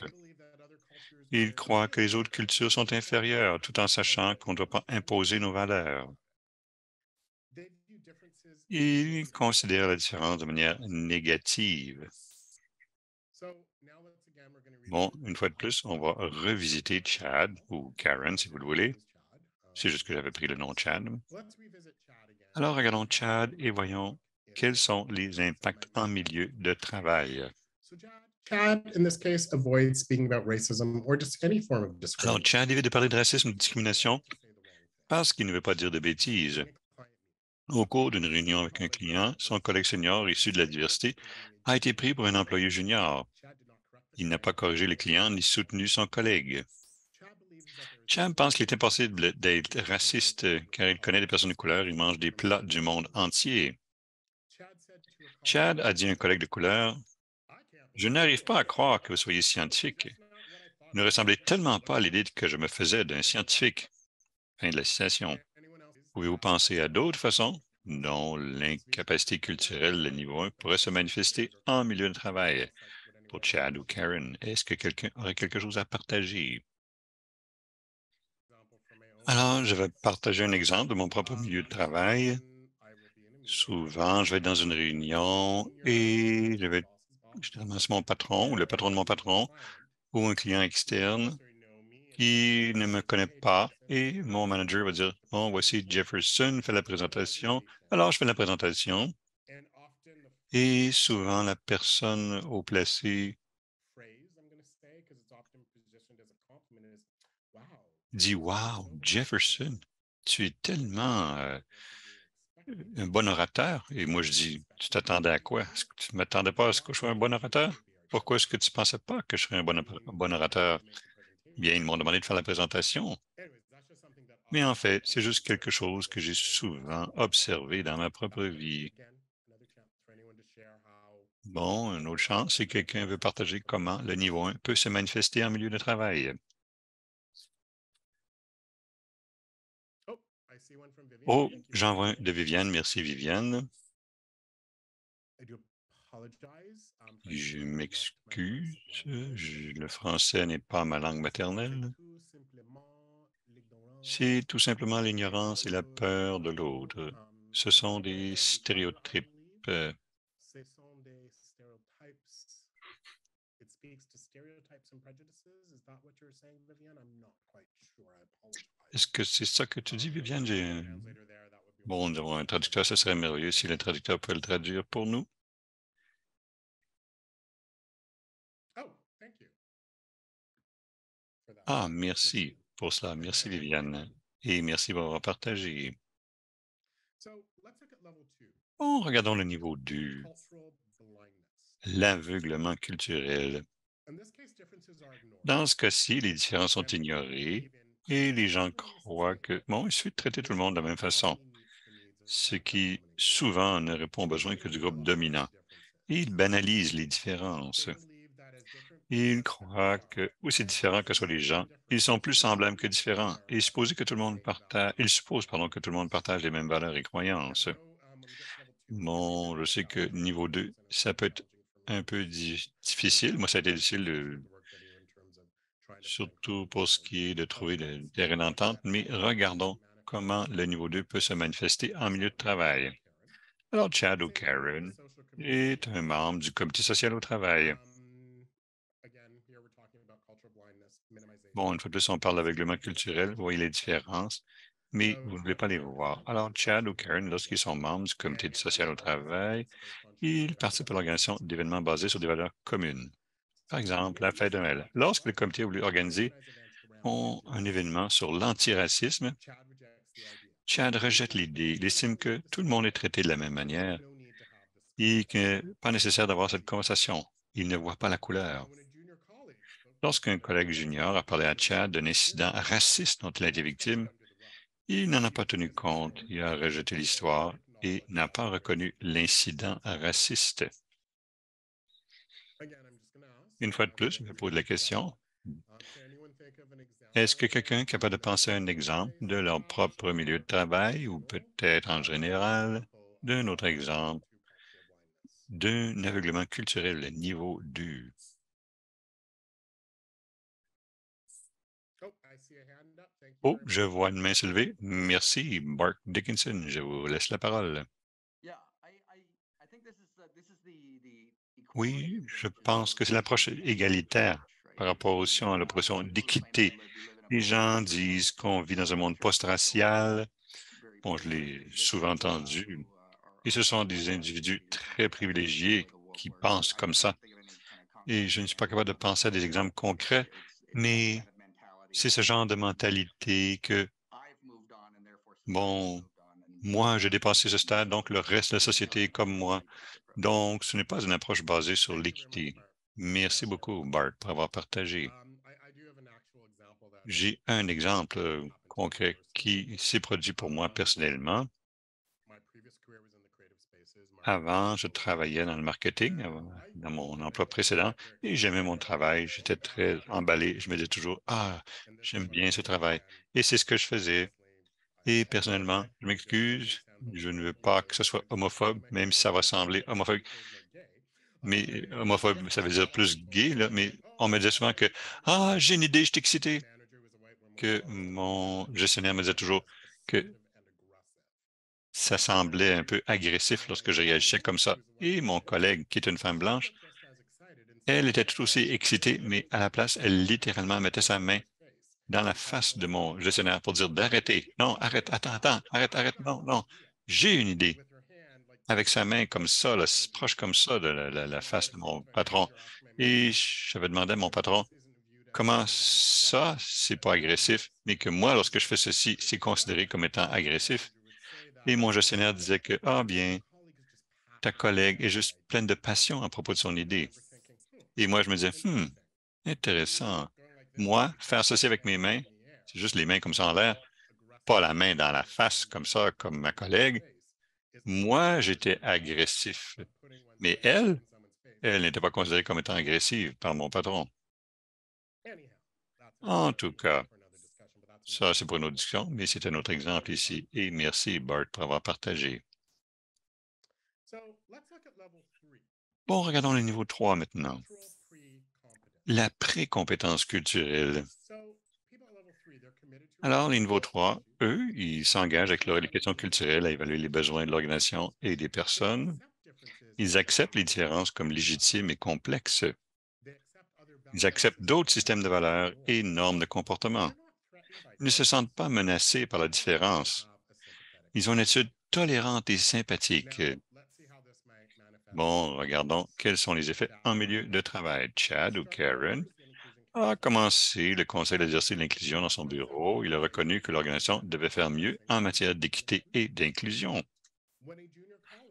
Ils croient que les autres cultures sont inférieures, tout en sachant qu'on ne doit pas imposer nos valeurs. Ils considèrent la différence de manière négative. Bon, une fois de plus, on va revisiter Chad ou Karen, si vous le voulez. C'est juste que j'avais pris le nom Chad. Alors, regardons Chad et voyons quels sont les impacts en milieu de travail. Chad, in this case, avoids speaking about racism or just any form of Alors, discrimination. Chad évite de parler de racisme ou de discrimination parce qu'il ne veut pas dire de bêtises. Au cours d'une réunion avec un client, son collègue senior issu de la diversité a été pris pour un employé junior. Il n'a pas corrigé le client ni soutenu son collègue. Chad pense qu'il est impossible d'être raciste car il connaît des personnes de couleur et mange des plats du monde entier. Chad a dit à un collègue de couleur, « Je n'arrive pas à croire que vous soyez scientifique. Vous ne ressemblez tellement pas à l'idée que je me faisais d'un scientifique. » Fin de la citation. Pouvez-vous penser à d'autres façons dont l'incapacité culturelle, le niveau 1, pourrait se manifester en milieu de travail? Pour Chad ou Karen, est-ce que quelqu'un aurait quelque chose à partager? Alors, je vais partager un exemple de mon propre milieu de travail. Souvent, je vais être dans une réunion et je ramasse mon patron ou le patron de mon patron ou un client externe qui ne me connaît pas et mon manager va dire, bon, voici Jefferson fait la présentation. Alors, je fais la présentation et souvent la personne au placé dit, wow, Jefferson, tu es tellement un bon orateur. Et moi, je dis, tu t'attendais à quoi? Est-ce que tu ne m'attendais pas à ce que je sois un bon orateur? Pourquoi est-ce que tu ne pensais pas que je serais un bon orateur? Bien, ils m'ont demandé de faire la présentation. Mais en fait, c'est juste quelque chose que j'ai souvent observé dans ma propre vie. Bon, une autre chance, si quelqu'un veut partager comment le niveau 1 peut se manifester en milieu de travail. Oh, j'en vois un de Viviane. Merci, Viviane. Je m'excuse, le français n'est pas ma langue maternelle. C'est tout simplement l'ignorance et la peur de l'autre. Ce sont des stéréotypes. euh, Est-ce que c'est ça que tu dis, Viviane? Bon, nous avons un traducteur, ce serait merveilleux si le traducteur peut le traduire pour nous. Ah, merci pour cela. Merci, Viviane. Et merci d'avoir partagé. Bon, regardons le niveau 2, l'aveuglement culturel. Dans ce cas-ci, les différences sont ignorées et les gens croient que, bon, il suffit de traiter tout le monde de la même façon, ce qui souvent ne répond aux besoins que du groupe dominant. Et ils banalisent les différences. Ils croient que, aussi différents que soient les gens, ils sont plus semblables que différents. Et ils supposent, pardon, que tout le monde partage les mêmes valeurs et croyances. Bon, je sais que niveau 2, ça peut être un peu difficile. Moi, ça a été difficile, surtout pour ce qui est de trouver le terrain d'entente, mais regardons comment le niveau 2 peut se manifester en milieu de travail. Alors, Chad ou Karen est un membre du comité social au travail. Bon, une fois de plus, on parle d'aveuglement culturel, vous voyez les différences, mais vous ne voulez pas les voir. Alors, Chad ou Karen, lorsqu'ils sont membres du comité social au travail, ils participent à l'organisation d'événements basés sur des valeurs communes. Par exemple, la fête de Noël. Lorsque le comité a voulu organiser un événement sur l'antiracisme, Chad rejette l'idée. Il estime que tout le monde est traité de la même manière et que pas nécessaire d'avoir cette conversation. Il ne voit pas la couleur. Lorsqu'un collègue junior a parlé à Chad d'un incident raciste dont il a été victime, il n'en a pas tenu compte. Il a rejeté l'histoire et n'a pas reconnu l'incident raciste. Une fois de plus, je me pose la question, est-ce que quelqu'un est capable de penser à un exemple de leur propre milieu de travail ou peut-être en général d'un autre exemple d'un aveuglement culturel niveau 2? Oh, je vois une main se lever. Merci, Bart Dickinson. Je vous laisse la parole. Oui, je pense que c'est l'approche égalitaire par rapport aussi à l'opposition d'équité. Les gens disent qu'on vit dans un monde post-racial. Bon, je l'ai souvent entendu. Et ce sont des individus très privilégiés qui pensent comme ça. Et je ne suis pas capable de penser à des exemples concrets, mais c'est ce genre de mentalité que, bon, moi, j'ai dépassé ce stade, donc le reste de la société est comme moi. Donc, ce n'est pas une approche basée sur l'équité. Merci beaucoup, Bart, pour avoir partagé. J'ai un exemple concret qui s'est produit pour moi personnellement. Avant, je travaillais dans le marketing, dans mon emploi précédent, et j'aimais mon travail. J'étais très emballé. Je me disais toujours, ah, j'aime bien ce travail. Et c'est ce que je faisais. Et personnellement, je m'excuse, je ne veux pas que ce soit homophobe, même si ça va sembler homophobe. Mais homophobe, ça veut dire plus gay, là, mais on me disait souvent que, ah, j'ai une idée, je suis excité. Que mon gestionnaire me disait toujours que ça semblait un peu agressif lorsque je réagissais comme ça. Et mon collègue, qui est une femme blanche, Elle était tout aussi excitée, mais à la place, elle littéralement mettait sa main dans la face de mon gestionnaire pour dire d'arrêter. Non, arrête, attends, arrête, non, non. J'ai une idée. Avec sa main comme ça, là, proche comme ça de la face de mon patron. Et j'avais demandé à mon patron, comment ça, c'est pas agressif, mais que moi, lorsque je fais ceci, c'est considéré comme étant agressif. Et mon gestionnaire disait que, ah bien, ta collègue est juste pleine de passion à propos de son idée. Et moi, je me disais, intéressant. Moi, faire ceci avec mes mains, c'est juste les mains comme ça en l'air, pas la main dans la face comme ça, comme ma collègue. Moi, j'étais agressif. Mais elle n'était pas considérée comme étant agressive par mon patron. En tout cas, ça, c'est pour une autre discussion, mais c'est un autre exemple ici. Et merci, Bart, pour avoir partagé. Bon, regardons le niveau 3 maintenant. La précompétence culturelle. Alors, les niveaux 3, eux, ils s'engagent avec leur éducation culturelle à évaluer les besoins de l'organisation et des personnes. Ils acceptent les différences comme légitimes et complexes. Ils acceptent d'autres systèmes de valeurs et normes de comportement. Ils ne se sentent pas menacés par la différence. Ils ont une attitude tolérante et sympathique. Bon, regardons quels sont les effets en milieu de travail. Chad ou Karen a commencé le Conseil d'exercice de l'inclusion dans son bureau. Il a reconnu que l'organisation devait faire mieux en matière d'équité et d'inclusion.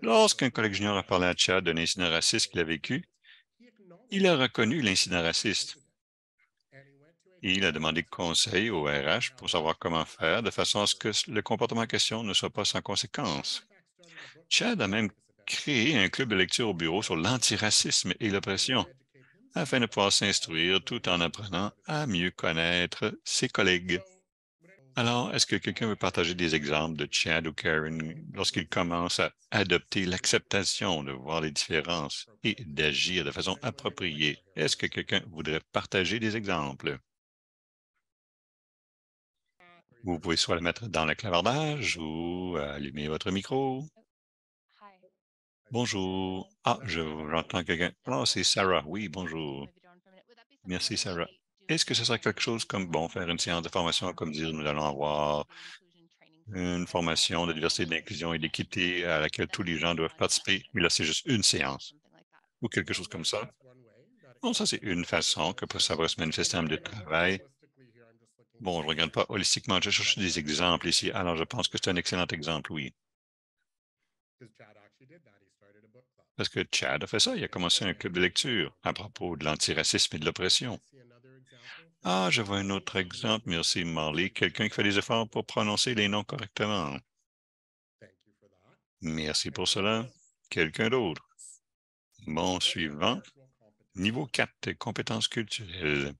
Lorsqu'un collègue junior a parlé à Chad d'un incident raciste qu'il a vécu, il a reconnu l'incident raciste. Il a demandé conseil au RH pour savoir comment faire de façon à ce que le comportement en question ne soit pas sans conséquence. Chad a même créé un club de lecture au bureau sur l'antiracisme et l'oppression afin de pouvoir s'instruire tout en apprenant à mieux connaître ses collègues. Alors, est-ce que quelqu'un veut partager des exemples de Chad ou Karen lorsqu'ils commencent à adopter l'acceptation de voir les différences et d'agir de façon appropriée? Est-ce que quelqu'un voudrait partager des exemples? Vous pouvez soit le mettre dans le clavardage ou allumer votre micro. Bonjour. Ah, j'entends quelqu'un. Ah, c'est Sarah. Oui, bonjour. Merci, Sarah. Est-ce que ce serait quelque chose comme, bon, faire une séance de formation, comme dire, nous allons avoir une formation de diversité, d'inclusion et d'équité à laquelle tous les gens doivent participer, mais là, c'est juste une séance ou quelque chose comme ça. Bon, ça, c'est une façon que ça va se manifester en milieu de travail. Bon, je ne regarde pas holistiquement, je cherche des exemples ici. Alors, je pense que c'est un excellent exemple, oui. Parce que Chad a fait ça, il a commencé un club de lecture à propos de l'antiracisme et de l'oppression. Ah, je vois un autre exemple. Merci, Marley. Quelqu'un qui fait des efforts pour prononcer les noms correctement. Merci pour cela. Quelqu'un d'autre? Bon, suivant. Niveau 4, compétences culturelles.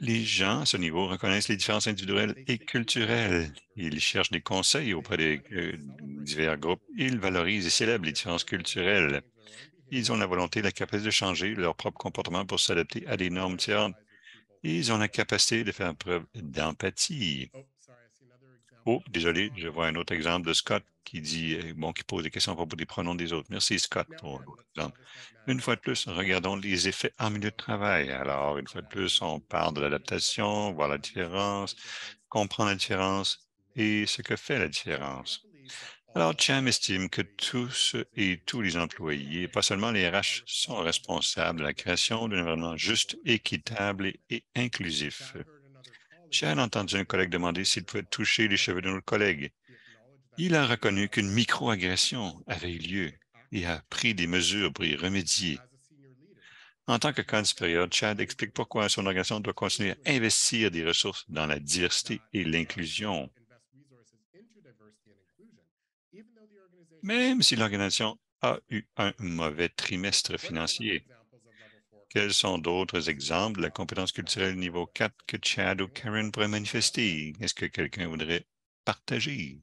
Les gens à ce niveau reconnaissent les différences individuelles et culturelles. Ils cherchent des conseils auprès des divers groupes. Ils valorisent et célèbrent les différences culturelles. Ils ont la volonté et la capacité de changer leur propre comportement pour s'adapter à des normes différentes. Ils ont la capacité de faire preuve d'empathie. Oh, désolé, je vois un autre exemple de Scott qui dit, bon, qui pose des questions à propos des pronoms des autres. Merci, Scott, pour l'autre exemple. Une fois de plus, regardons les effets en milieu de travail. Alors, une fois de plus, on parle de l'adaptation, voir la différence, comprendre la différence et ce que fait la différence. Alors, Cham estime que tous et tous les employés, pas seulement les RH, sont responsables de la création d'un environnement juste, équitable et inclusif. Chad a entendu un collègue demander s'il pouvait toucher les cheveux de notre collègue. Il a reconnu qu'une microagression avait eu lieu et a pris des mesures pour y remédier. En tant que cadre supérieur, Chad explique pourquoi son organisation doit continuer à investir des ressources dans la diversité et l'inclusion. Même si l'organisation a eu un mauvais trimestre financier. Quels sont d'autres exemples de la compétence culturelle niveau 4 que Chad ou Karen pourraient manifester? Est-ce que quelqu'un voudrait partager?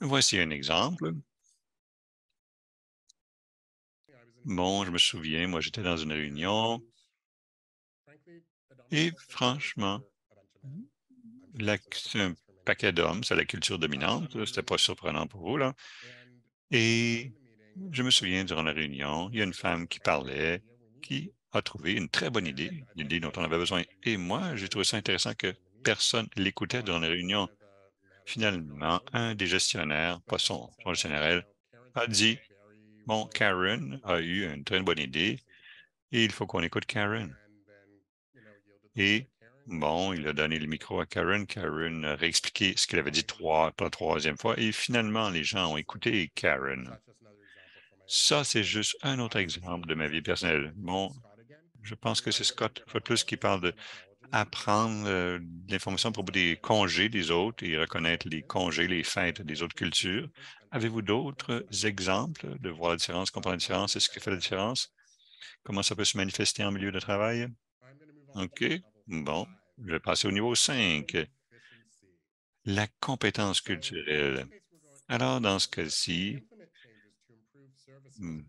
Voici un exemple. Bon, je me souviens, moi j'étais dans une réunion et franchement, c'est un paquet d'hommes, c'est la culture dominante, c'était pas surprenant pour vous, là. Et Je me souviens, durant la réunion, il y a une femme qui parlait, qui a trouvé une très bonne idée, l'idée dont on avait besoin. Et moi, j'ai trouvé ça intéressant que personne l'écoutait durant la réunion. Finalement, un des gestionnaires, pas son gestionnaire, elle, a dit, bon, Karen a eu une très bonne idée et il faut qu'on écoute Karen. Et bon, il a donné le micro à Karen. Karen a réexpliqué ce qu'elle avait dit pour la troisième fois. Et finalement, les gens ont écouté Karen. Ça, c'est juste un autre exemple de ma vie personnelle. Bon, je pense que c'est Scott Footloose qui parle d'apprendre de l'information à propos des congés des autres et reconnaître les congés, les fêtes des autres cultures. Avez-vous d'autres exemples de voir la différence, comprendre la différence et ce qui fait la différence? Comment ça peut se manifester en milieu de travail? OK. Bon, je vais passer au niveau 5, la compétence culturelle. Alors, dans ce cas-ci, hmm,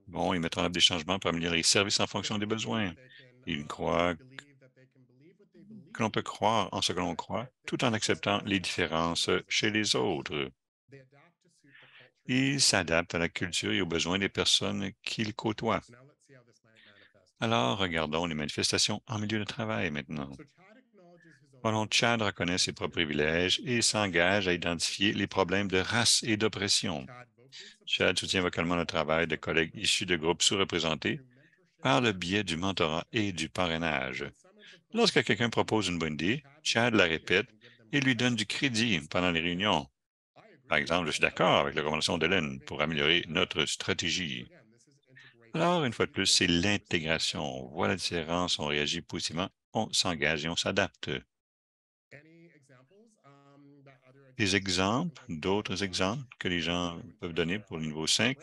bon, ils mettent en œuvre des changements pour améliorer les services en fonction des besoins. Ils croient que l'on peut croire en ce que l'on croit, tout en acceptant les différences chez les autres. Ils s'adaptent à la culture et aux besoins des personnes qu'ils côtoient. Alors, regardons les manifestations en milieu de travail maintenant. Pendant Chad reconnaît ses propres privilèges et s'engage à identifier les problèmes de race et d'oppression. Chad soutient vocalement le travail de collègues issus de groupes sous-représentés par le biais du mentorat et du parrainage. Lorsque quelqu'un propose une bonne idée, Chad la répète et lui donne du crédit pendant les réunions. Par exemple, je suis d'accord avec la recommandation d'Hélène pour améliorer notre stratégie. Alors, une fois de plus, c'est l'intégration. On voit la différence, on réagit positivement, on s'engage et on s'adapte. Des exemples, d'autres exemples que les gens peuvent donner pour le niveau 5,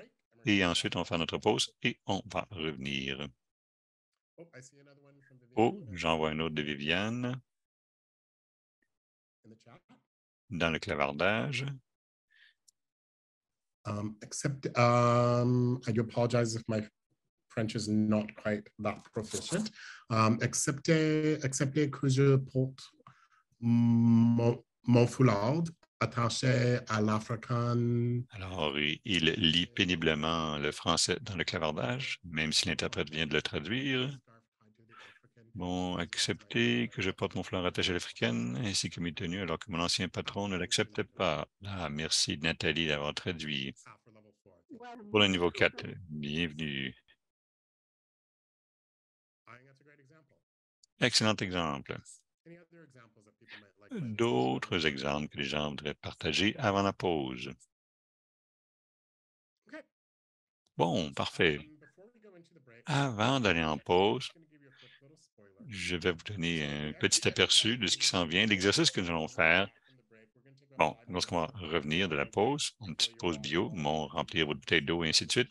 et ensuite on va faire notre pause et on va revenir. Oh, j'en vois un autre de Viviane dans le clavardage. I do apologize if my French is not quite that proficient. Acceptez que je porte mon foulard attaché à l'africain. Alors, il lit péniblement le français dans le clavardage, même si l'interprète vient de le traduire. Bon, accepter que je porte mon foulard attaché à l'africaine ainsi que mes tenues alors que mon ancien patron ne l'acceptait pas. Ah, merci Nathalie d'avoir traduit. Pour le niveau 4, bienvenue. Excellent exemple. D'autres exemples que les gens voudraient partager avant la pause. Bon, parfait. Avant d'aller en pause, je vais vous donner un petit aperçu de ce qui s'en vient. L'exercice que nous allons faire. Bon, lorsqu'on va revenir de la pause, une petite pause bio, remplir votre bouteille d'eau et ainsi de suite.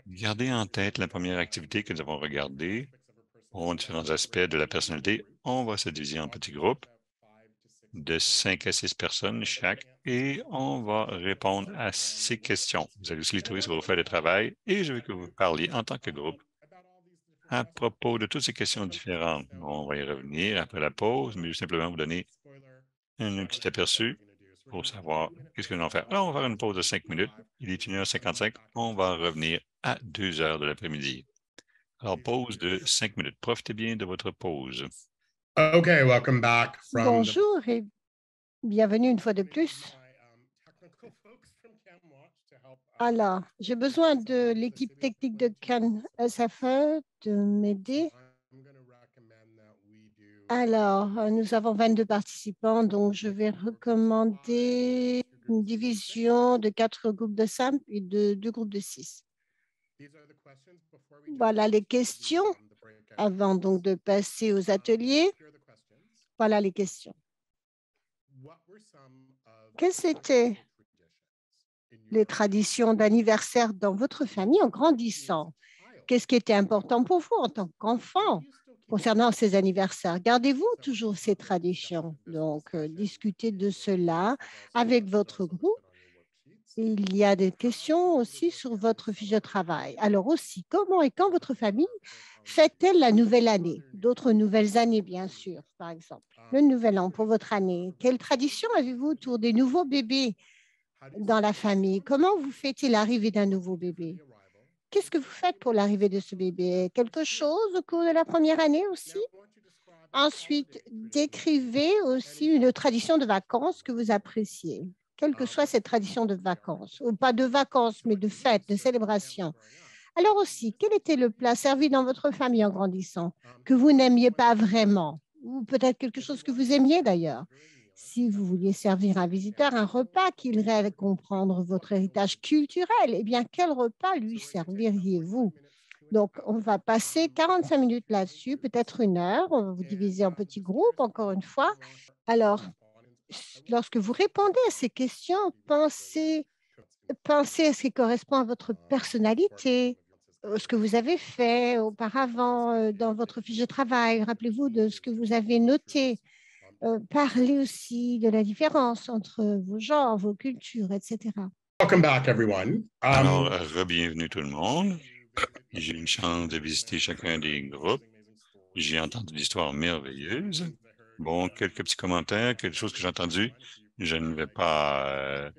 Gardez en tête la première activité que nous avons regardée. Pour différents aspects de la personnalité, on va se diviser en petits groupes de 5 à 6 personnes chaque et on va répondre à ces questions. Vous allez aussi les trouver sur vos feuilles de travail et je veux que vous parliez en tant que groupe à propos de toutes ces questions différentes. On va y revenir après la pause, mais je vais simplement vous donner un petit aperçu pour savoir qu'est-ce que nous allons faire. Alors, on va faire une pause de 5 minutes. Il est 1h55. On va revenir à 2 heures de l'après-midi. Alors, pause de 5 minutes. Profitez bien de votre pause. Okay, welcome back from Bonjour et bienvenue une fois de plus. Alors, j'ai besoin de l'équipe technique de Can SFE de m'aider. Alors, nous avons 22 participants, donc je vais recommander une division de 4 groupes de 5 et de 2 groupes de 6. Voilà les questions avant donc de passer aux ateliers. Voilà les questions. Quelles étaient les traditions d'anniversaire dans votre famille en grandissant? Qu'est-ce qui était important pour vous en tant qu'enfant concernant ces anniversaires? Gardez-vous toujours ces traditions? Donc, discutez de cela avec votre groupe. Il y a des questions aussi sur votre fiche de travail. Alors aussi, comment et quand votre famille fête-t-elle la nouvelle année? D'autres nouvelles années, bien sûr, par exemple. Le nouvel an pour votre année. Quelle tradition avez-vous autour des nouveaux bébés? dans la famille? Comment vous fêtez l'arrivée d'un nouveau bébé? Qu'est-ce que vous faites pour l'arrivée de ce bébé? Quelque chose au cours de la première année aussi? Ensuite, décrivez aussi une tradition de vacances que vous appréciez, quelle que soit cette tradition de vacances, ou pas de vacances, mais de fête, de célébration. Alors aussi, quel était le plat servi dans votre famille en grandissant que vous n'aimiez pas vraiment, ou peut-être quelque chose que vous aimiez d'ailleurs? Si vous vouliez servir à un visiteur un repas qui irait comprendre votre héritage culturel, eh bien, quel repas lui serviriez-vous? Donc, on va passer 45 minutes là-dessus, peut-être 1 heure. On va vous diviser en petits groupes, encore une fois. Alors, lorsque vous répondez à ces questions, pensez à ce qui correspond à votre personnalité, ce que vous avez fait auparavant dans votre fiche de travail. Rappelez-vous de ce que vous avez noté. Parlez aussi de la différence entre vos genres, vos cultures, etc. Welcome back, everyone. Alors, re-bienvenue tout le monde. J'ai eu une chance de visiter chacun des groupes. J'ai entendu d'histoires merveilleuses. Bon, quelques petits commentaires, quelque chose que j'ai entendu. Je ne vais pas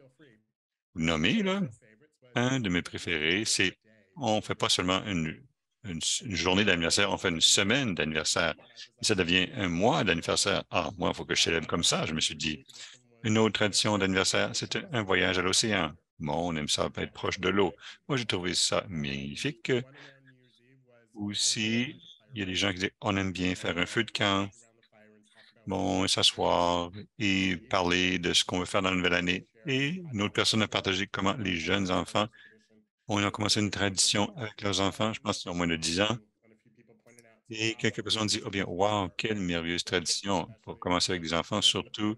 nommer, là. Un de mes préférés, c'est on ne fait pas seulement une journée d'anniversaire, on fait une semaine d'anniversaire. Ça devient un mois d'anniversaire. Ah, moi, il faut que je célèbre comme ça. Je me suis dit, une autre tradition d'anniversaire, c'était un voyage à l'océan. Bon, on aime ça être proche de l'eau. Moi, j'ai trouvé ça magnifique. Aussi, il y a des gens qui disent, on aime bien faire un feu de camp, bon, s'asseoir et parler de ce qu'on veut faire dans la nouvelle année. Et une autre personne a partagé comment les jeunes enfants ont commencé une tradition avec leurs enfants, je pense qu'ils ont moins de 10 ans. Et quelques personnes ont dit, oh bien, wow, quelle merveilleuse tradition pour commencer avec des enfants, surtout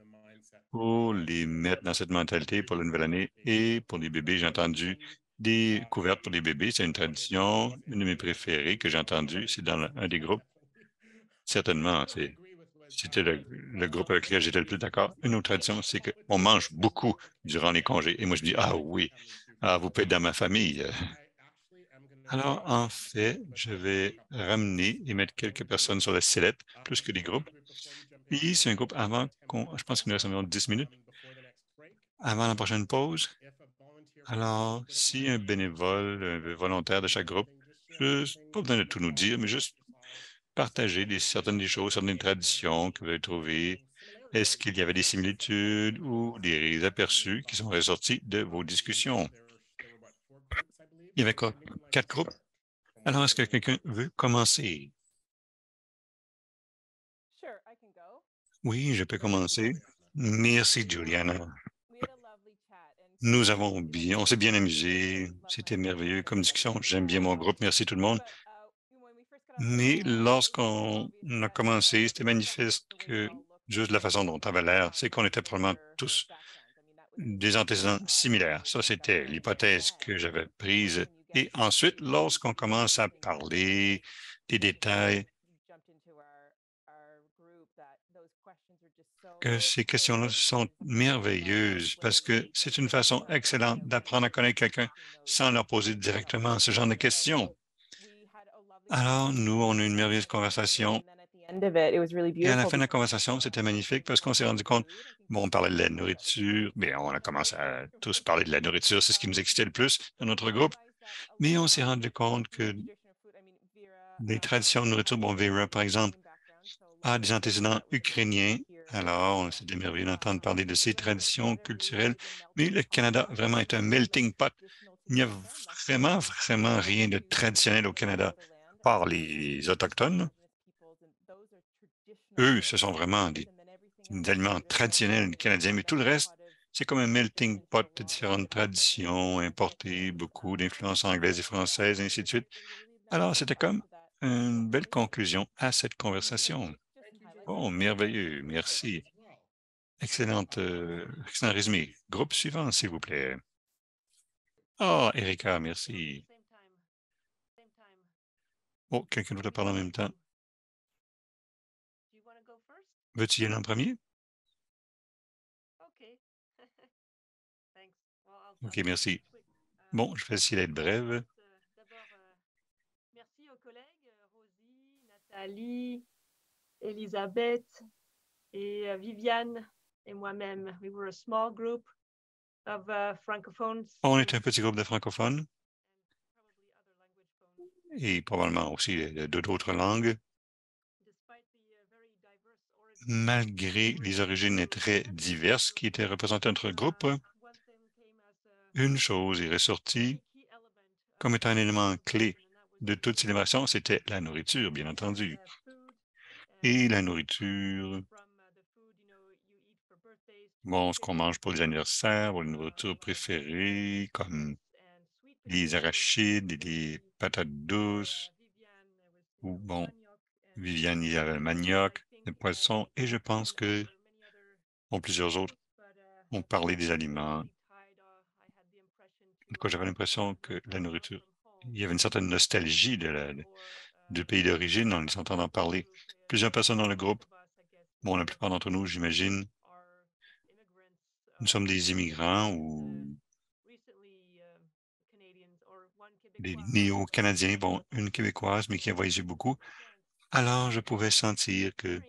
pour les mettre dans cette mentalité pour la nouvelle année. Et pour les bébés, j'ai entendu des couvertes pour les bébés. C'est une tradition, une de mes préférées que j'ai entendue. C'est dans un des groupes. Certainement, c'était le groupe avec lequel j'étais le plus d'accord. Une autre tradition, c'est qu'on mange beaucoup durant les congés. Et moi, je dis, ah oui, ah, vous pouvez être dans ma famille. Alors, en fait, je vais ramener et mettre quelques personnes sur la sellette, plus que des groupes. Et c'est un groupe avant je pense qu'il nous reste environ 10 minutes avant la prochaine pause. Alors, si un bénévole, un volontaire de chaque groupe, juste, pas besoin de tout nous dire, mais juste partager certaines des choses, certaines traditions que vous avez trouvées. Est-ce qu'il y avait des similitudes ou des aperçus qui sont ressortis de vos discussions? Il y avait quoi? 4 groupes? Alors, est-ce que quelqu'un veut commencer? Oui, je peux commencer. Merci, Juliana. On s'est bien amusé. C'était merveilleux comme discussion. J'aime bien mon groupe. Merci tout le monde. Mais lorsqu'on a commencé, c'était manifeste que juste la façon dont tu avais l'air, c'est qu'on était probablement tous des antécédents similaires. Ça, c'était l'hypothèse que j'avais prise. Et ensuite, lorsqu'on commence à parler des détails, que ces questions-là sont merveilleuses parce que c'est une façon excellente d'apprendre à connaître quelqu'un sans leur poser directement ce genre de questions. Alors, nous, on a eu une merveilleuse conversation. Et à la fin de la conversation, c'était magnifique parce qu'on s'est rendu compte, bon, on parlait de la nourriture, mais on a commencé à tous parler de la nourriture, c'est ce qui nous excitait le plus dans notre groupe. Mais on s'est rendu compte que les traditions de nourriture, bon, Vera, par exemple, a des antécédents ukrainiens. Alors, c'est merveilleux d'entendre parler de ces traditions culturelles. Mais le Canada vraiment est un melting pot. Il n'y a vraiment, vraiment rien de traditionnel au Canada, par les Autochtones. Eux, ce sont vraiment des aliments traditionnels canadiens, mais tout le reste, c'est comme un melting pot de différentes traditions importées, beaucoup d'influences anglaises et françaises, et ainsi de suite. Alors, c'était comme une belle conclusion à cette conversation. Oh, merveilleux, merci. Excellent résumé. Groupe suivant, s'il vous plaît. Oh, Erika, merci. Oh, quelqu'un d'autre parle en même temps. Veux-tu y aller en premier? OK, merci. Bon, je vais essayer d'être brève. Merci aux collègues, Rosie, Nathalie, Elisabeth et Viviane et moi-même. We were a small group On est un petit groupe de francophones et probablement aussi d'autres langues. Malgré les origines très diverses qui étaient représentées dans notre groupe, une chose est ressortie comme étant un élément clé de toute célébration, c'était la nourriture, bien entendu. Et la nourriture, bon, ce qu'on mange pour les anniversaires, pour les nourritures préférées, comme les arachides et les patates douces, ou bon, Viviane, il y avait le manioc, le poisson, et je pense que plusieurs autres ont parlé des aliments. De quoi j'avais l'impression que la nourriture, il y avait une certaine nostalgie du pays d'origine en les entendant parler. Plusieurs personnes dans le groupe, bon, la plupart d'entre nous, j'imagine, nous sommes des immigrants ou des néo-canadiens, bon, une québécoise, mais qui a voyagé beaucoup. Alors, je pouvais sentir que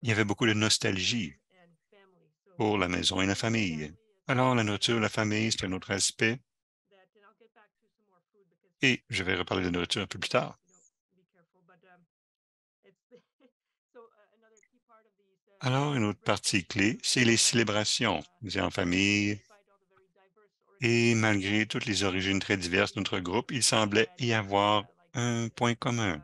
il y avait beaucoup de nostalgie pour la maison et la famille. Alors, la nourriture, la famille, c'est un autre aspect. Et je vais reparler de nourriture un peu plus tard. Alors, une autre partie clé, c'est les célébrations. Nous en famille. Et malgré toutes les origines très diverses de notre groupe, il semblait y avoir un point commun.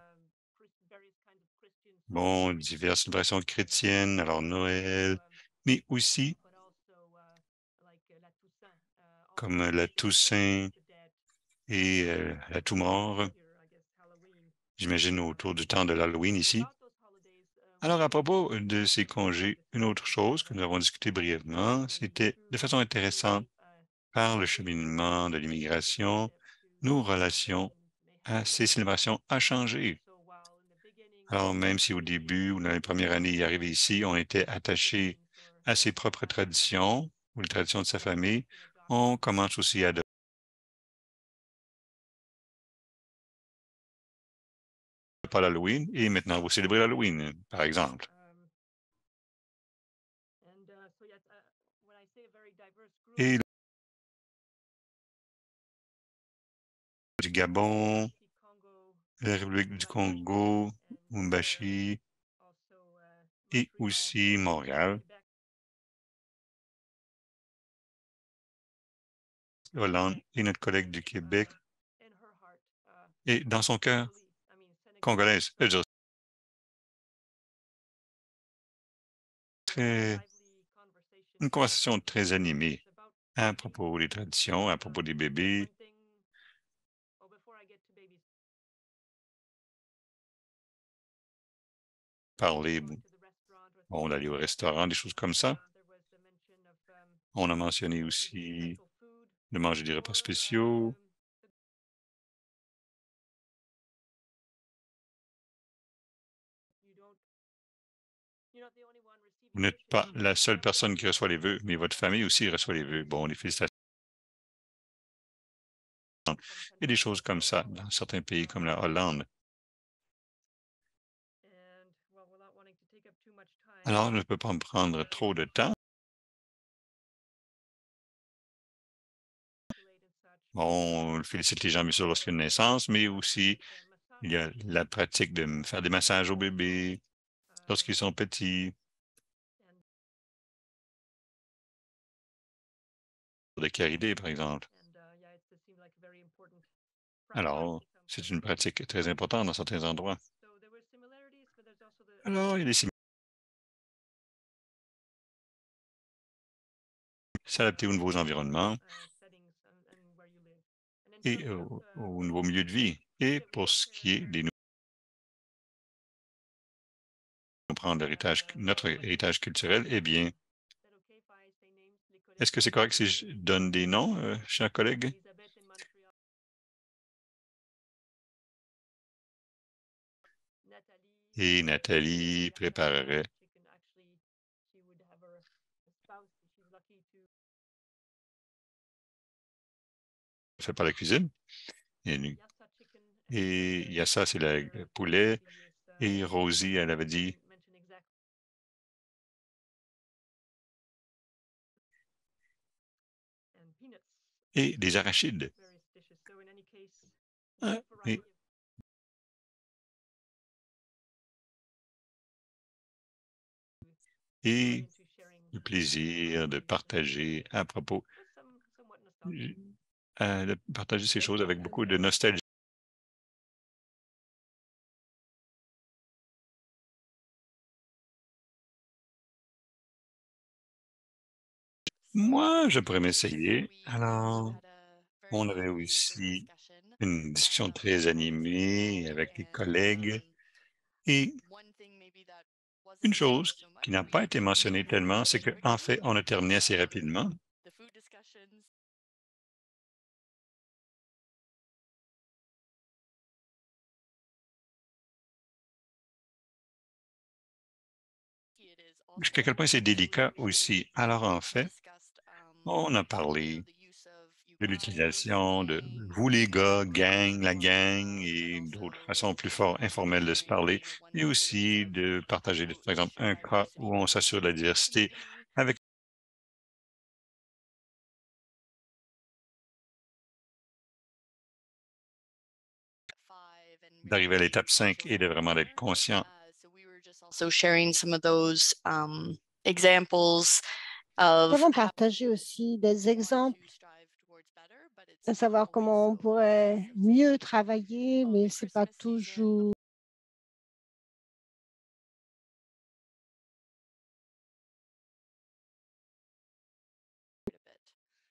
Bon, diverses célébrations chrétiennes, alors Noël, mais aussi comme la Toussaint et la Tout-Mort, j'imagine autour du temps de l'Halloween ici. Alors, à propos de ces congés, une autre chose que nous avons discuté brièvement, c'était de façon intéressante, par le cheminement de l'immigration, nos relations à ces célébrations a changé. Alors, même si au début ou dans les premières années, y arrivé ici, on était attaché à ses propres traditions ou les traditions de sa famille, on commence aussi à adopter pas l'Halloween et maintenant vous célébrez l'Halloween, par exemple. Et du Gabon, la République du Congo, Umbashi et aussi Montréal, Hollande et notre collègue du Québec. Et dans son cœur, congolaise, je veux dire, une conversation très animée à propos des traditions, à propos des bébés. Parler, bon, d'aller au restaurant, des choses comme ça. On a mentionné aussi de manger des repas spéciaux. Vous n'êtes pas la seule personne qui reçoit les vœux, mais votre famille aussi reçoit les vœux. Bon, les félicitations. Et des choses comme ça dans certains pays comme la Hollande. Alors, je ne peux pas me prendre trop de temps. Bon, on félicite les gens, bien sûr, lorsqu'il y a une naissance, mais aussi, il y a la pratique de faire des massages aux bébés lorsqu'ils sont petits, de caridés, par exemple. Alors, c'est une pratique très importante dans certains endroits. Alors, il y a des similarités. S'adapter aux nouveaux environnements et au nouveau milieu de vie. Et pour ce qui est des prendre notre héritage culturel, eh bien, est-ce que c'est correct si je donne des noms, chers collègues? Et Nathalie préparerait fait par la cuisine. Et il y a ça, c'est le poulet. Et Rosie, elle avait dit et des arachides. Et et le plaisir de partager à propos, de partager ces choses avec beaucoup de nostalgie. Moi, je pourrais m'essayer. Alors, on avait aussi une discussion très animée avec les collègues et une chose qui n'a pas été mentionnée tellement, c'est qu'en fait, on a terminé assez rapidement. Jusqu'à quel point c'est délicat aussi. Alors, en fait, on a parlé de l'utilisation de vous les gars, gang, la gang et d'autres façons plus fort informelles de se parler et aussi de partager, par exemple, un cas où on s'assure de la diversité avec d'arriver à l'étape 5 et de vraiment être conscient. So sharing some of those examples Nous of avons partagé aussi des exemples, à savoir comment on pourrait mieux travailler, mais ce n'est pas toujours.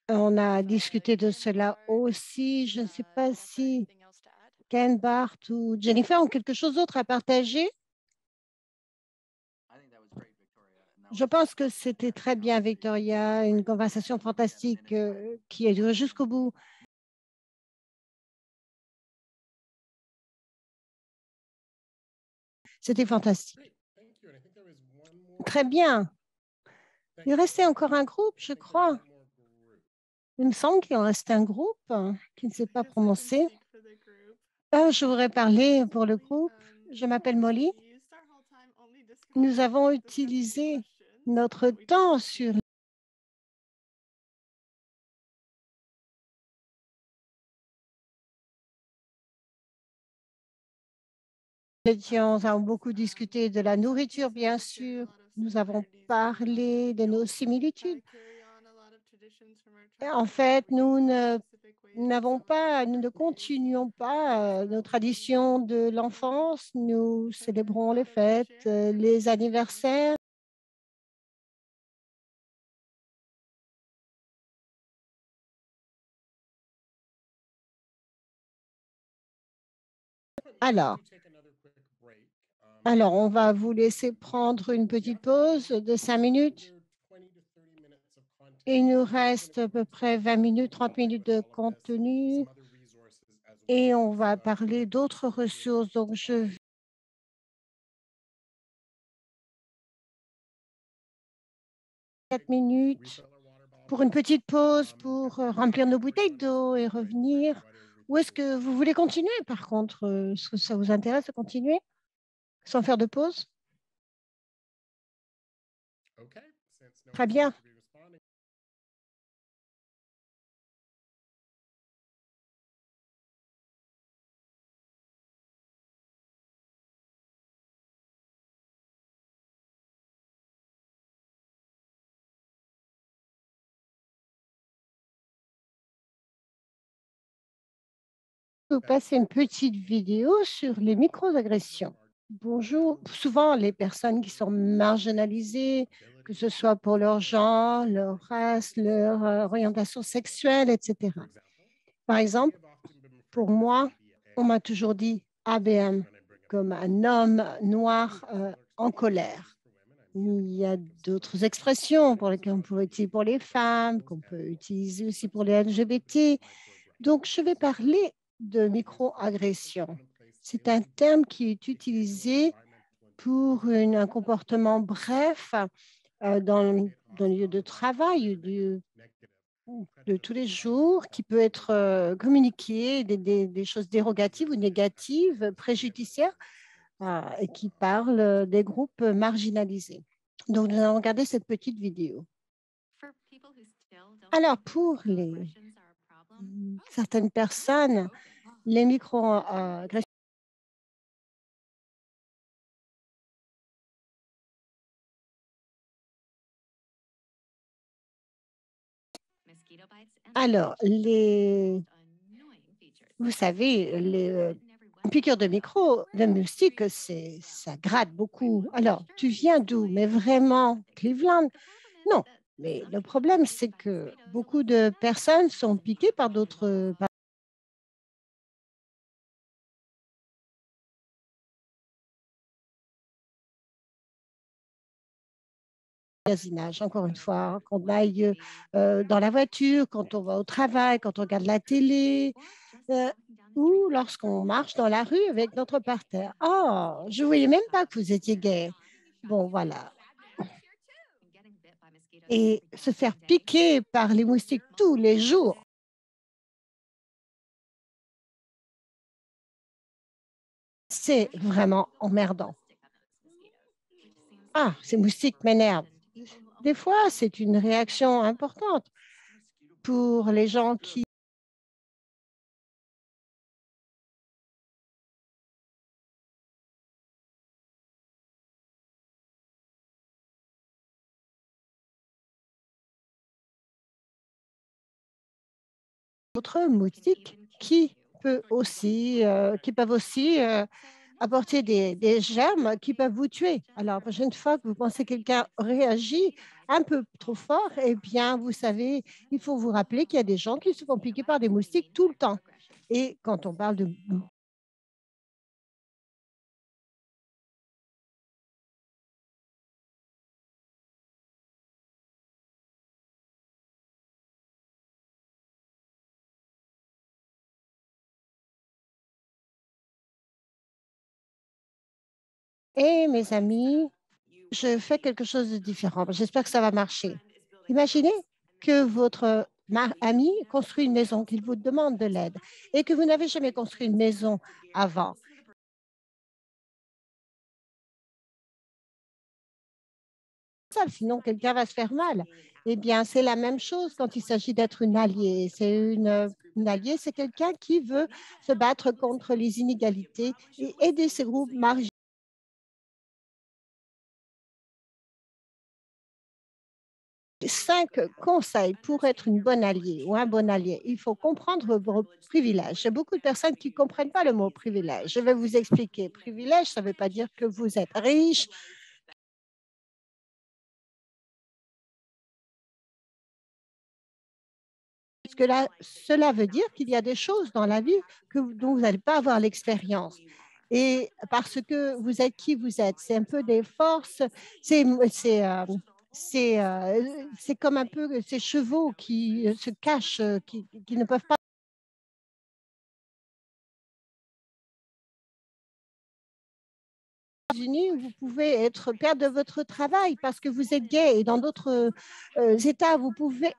On a discuté de cela aussi. Je ne sais pas si Ken, Bart ou Jennifer ont quelque chose d'autre à partager. Je pense que c'était très bien, Victoria, une conversation fantastique qui a duré jusqu'au bout. C'était fantastique. Très bien. Il restait encore un groupe, je crois. Il me semble qu'il en restait un groupe qui ne s'est pas prononcé. Je voudrais parler pour le groupe. Je m'appelle Molly. Nous avons utilisé notre temps sur nous avons beaucoup discuté de la nourriture, bien sûr. Nous avons parlé de nos similitudes. En fait, nous ne continuons pas nos traditions de l'enfance. Nous célébrons les fêtes, les anniversaires. Alors, on va vous laisser prendre une petite pause de 5 minutes. Il nous reste à peu près 20 minutes, 30 minutes de contenu et on va parler d'autres ressources. Donc, je 4 minutes pour une petite pause pour remplir nos bouteilles d'eau et revenir. Ou est-ce que vous voulez continuer, par contre? Est-ce que ça vous intéresse de continuer sans faire de pause? Très bien. Vous passer une petite vidéo sur les microagressions. Bonjour. Souvent, les personnes qui sont marginalisées, que ce soit pour leur genre, leur race, leur orientation sexuelle, etc. Par exemple, pour moi, on m'a toujours dit ABM, comme un homme noir en colère. Il y a d'autres expressions pour lesquelles on peut utiliser pour les femmes, qu'on peut utiliser aussi pour les LGBT. Donc, je vais parler de microagression. C'est un terme qui est utilisé pour un comportement bref dans le lieu de travail de tous les jours qui peut être communiqué, des choses dérogatives ou négatives, préjudiciaires, et qui parlent des groupes marginalisés. Donc, nous allons regarder cette petite vidéo. Alors, pour les certaines personnes, les micro alors, vous savez, les piqûres de moustiques, ça gratte beaucoup. Alors, tu viens d'où? Mais vraiment, Cleveland? Non. Mais le problème, c'est que beaucoup de personnes sont piquées par d'autres voisinage. Encore une fois, qu'on aille dans la voiture, quand on va au travail, quand on regarde la télé, ou lorsqu'on marche dans la rue avec notre partenaire. Oh, je ne voyais même pas que vous étiez gay. Bon, voilà. Et se faire piquer par les moustiques tous les jours, c'est vraiment emmerdant. Ah, ces moustiques m'énervent. Des fois, c'est une réaction importante pour les gens qui d'autres moustiques qui peuvent aussi apporter des germes qui peuvent vous tuer. Alors, la prochaine fois que vous pensez que quelqu'un réagit un peu trop fort, eh bien, vous savez, il faut vous rappeler qu'il y a des gens qui se font piquer par des moustiques tout le temps. Et quand on parle de et mes amis, je fais quelque chose de différent. J'espère que ça va marcher. Imaginez que votre ami construit une maison, qu'il vous demande de l'aide et que vous n'avez jamais construit une maison avant. Sinon quelqu'un va se faire mal. Eh bien, c'est la même chose quand il s'agit d'être une alliée. Une alliée, c'est quelqu'un qui veut se battre contre les inégalités et aider ces groupes marginaux. 5 conseils pour être une bonne alliée ou un bon allié. Il faut comprendre vos privilèges. Il y a beaucoup de personnes qui ne comprennent pas le mot privilège. Je vais vous expliquer. Privilège, ça ne veut pas dire que vous êtes riche. Parce que là, cela veut dire qu'il y a des choses dans la vie dont vous n'allez pas avoir l'expérience. Et parce que vous êtes qui vous êtes, c'est un peu des forces, c'est comme un peu ces chevaux qui se cachent, qui ne peuvent pas. Unis, vous pouvez perdre votre travail parce que vous êtes gay et dans d'autres États, vous pouvez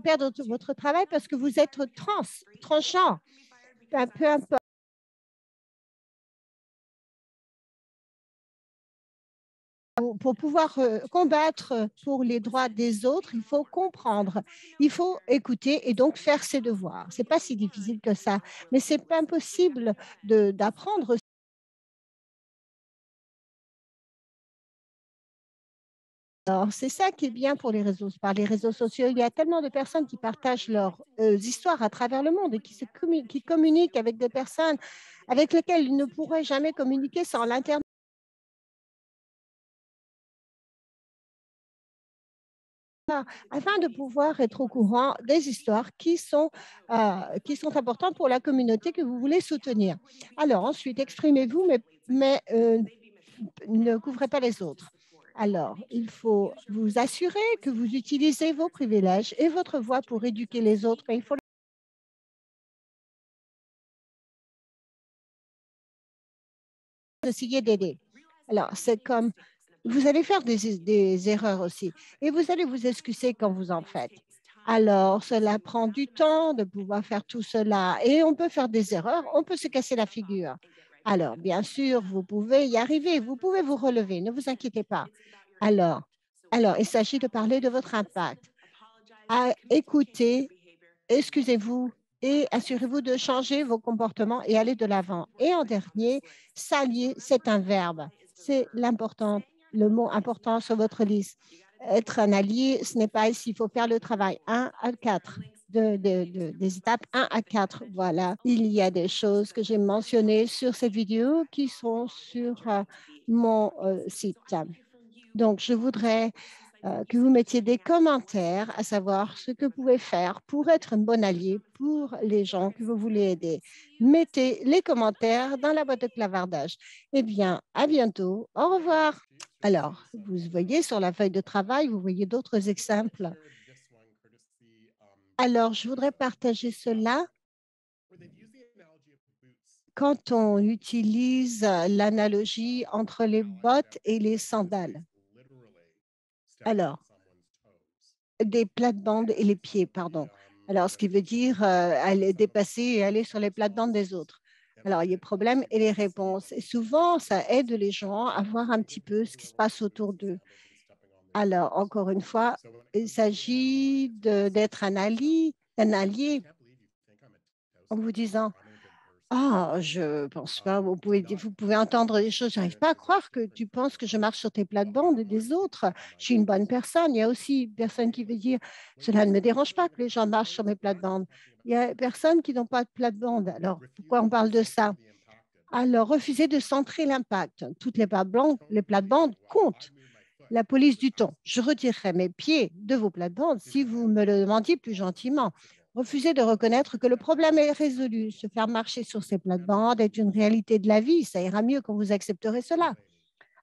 perdre votre travail parce que vous êtes transgenre, peu importe. Pour pouvoir combattre pour les droits des autres, il faut comprendre, il faut écouter et donc faire ses devoirs. Ce n'est pas si difficile que ça, mais ce n'est pas impossible d'apprendre. Alors, c'est ça qui est bien pour les réseaux. Par les réseaux sociaux, il y a tellement de personnes qui partagent leurs histoires à travers le monde et qui communiquent avec des personnes avec lesquelles ils ne pourraient jamais communiquer sans l'Internet. Afin de pouvoir être au courant des histoires qui sont importantes pour la communauté que vous voulez soutenir. Alors, ensuite, exprimez-vous, mais ne couvrez pas les autres. Alors, il faut vous assurer que vous utilisez vos privilèges et votre voix pour éduquer les autres. Mais il faut essayer d'aider. Alors, c'est comme, vous allez faire des erreurs aussi et vous allez vous excuser quand vous en faites. Alors, cela prend du temps de pouvoir faire tout cela et on peut faire des erreurs, on peut se casser la figure. Alors, bien sûr, vous pouvez y arriver, vous pouvez vous relever, ne vous inquiétez pas. Alors, il s'agit de parler de votre impact. Écoutez, excusez-vous et assurez-vous de changer vos comportements et aller de l'avant. Et en dernier, s'allier, c'est un verbe. C'est l'important, le mot important sur votre liste. Être un allié, ce n'est pas ici, il faut faire le travail 1 à 4. Des étapes 1 à 4. Voilà, il y a des choses que j'ai mentionnées sur cette vidéo qui sont sur mon site. Donc, je voudrais que vous mettiez des commentaires, à savoir ce que vous pouvez faire pour être un bon allié pour les gens que vous voulez aider. Mettez les commentaires dans la boîte de clavardage. Eh bien, à bientôt. Au revoir. Alors, vous voyez sur la feuille de travail, vous voyez d'autres exemples. Alors, je voudrais partager cela. Quand on utilise l'analogie entre les bottes et les sandales. Alors, des plates-bandes et les pieds, pardon. Alors, ce qui veut dire aller dépasser et aller sur les plates-bandes des autres. Alors, il y a les problèmes et les réponses. Et souvent, ça aide les gens à voir un petit peu ce qui se passe autour d'eux. Alors, encore une fois, il s'agit d'être un allié en vous disant ah, je pense pas. Vous pouvez entendre des choses. J'arrive pas à croire que tu penses que je marche sur tes plates-bandes et des autres. Je suis une bonne personne. Il y a aussi personne qui veut dire cela ne me dérange pas que les gens marchent sur mes plates-bandes. Il y a personnes qui n'ont pas de plate-bandes. Alors, pourquoi on parle de ça? Alors, refusez de centrer l'impact. Toutes les plates-bandes comptent. La police du ton. Je retirerai mes pieds de vos plates-bandes si vous me le demandiez plus gentiment. Refusez de reconnaître que le problème est résolu. Se faire marcher sur ces plates-bandes est une réalité de la vie. Ça ira mieux quand vous accepterez cela.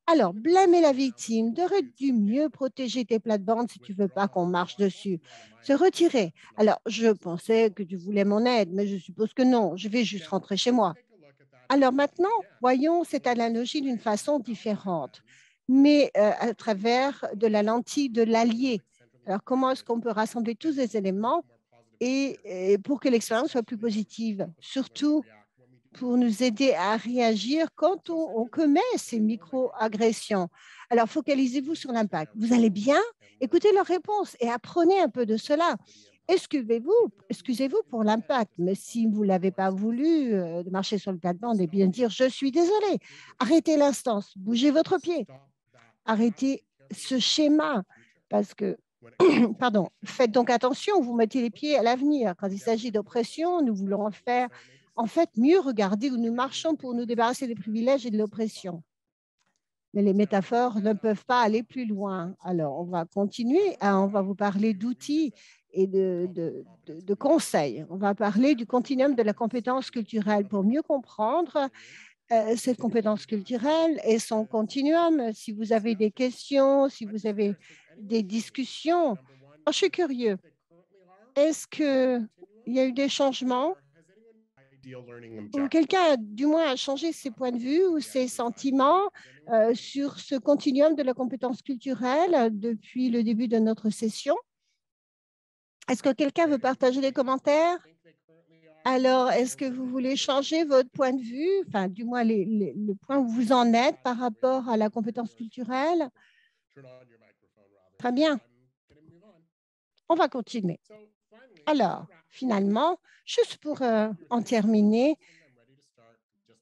Alors, blâmer la victime aurait dû mieux protéger tes plates-bandes si tu ne veux pas qu'on marche dessus. Se retirer. Alors, je pensais que tu voulais mon aide, mais je suppose que non. Je vais juste rentrer chez moi. Alors maintenant, voyons cette analogie d'une façon différente, mais à travers de la lentille de l'allié. Alors, comment est-ce qu'on peut rassembler tous ces éléments et pour que l'expérience soit plus positive, surtout pour nous aider à réagir quand on commet ces micro-agressions. Alors, focalisez-vous sur l'impact. Vous allez bien? Écoutez leurs réponses et apprenez un peu de cela. Excusez-vous pour l'impact, mais si vous ne l'avez pas voulu de marcher sur le plate-bande et bien dire « je suis désolé », arrêtez l'instance, bougez votre pied, arrêtez ce schéma parce que pardon, faites donc attention, vous mettez les pieds à l'avenir. Quand il s'agit d'oppression, nous voulons en faire, en fait, mieux regarder où nous marchons pour nous débarrasser des privilèges et de l'oppression. Mais les métaphores ne peuvent pas aller plus loin. Alors, on va continuer. On va vous parler d'outils et de conseils. On va parler du continuum de la compétence culturelle pour mieux comprendre cette compétence culturelle et son continuum. Si vous avez des questions, si vous avez des discussions, je suis curieux. Est-ce qu'il y a eu des changements ou quelqu'un, du moins, a changé ses points de vue ou ses sentiments sur ce continuum de la compétence culturelle depuis le début de notre session? Est-ce que quelqu'un veut partager des commentaires? Alors, est-ce que vous voulez changer votre point de vue, enfin, du moins le point où vous en êtes par rapport à la compétence culturelle? Très bien. On va continuer. Alors, finalement, juste pour en terminer,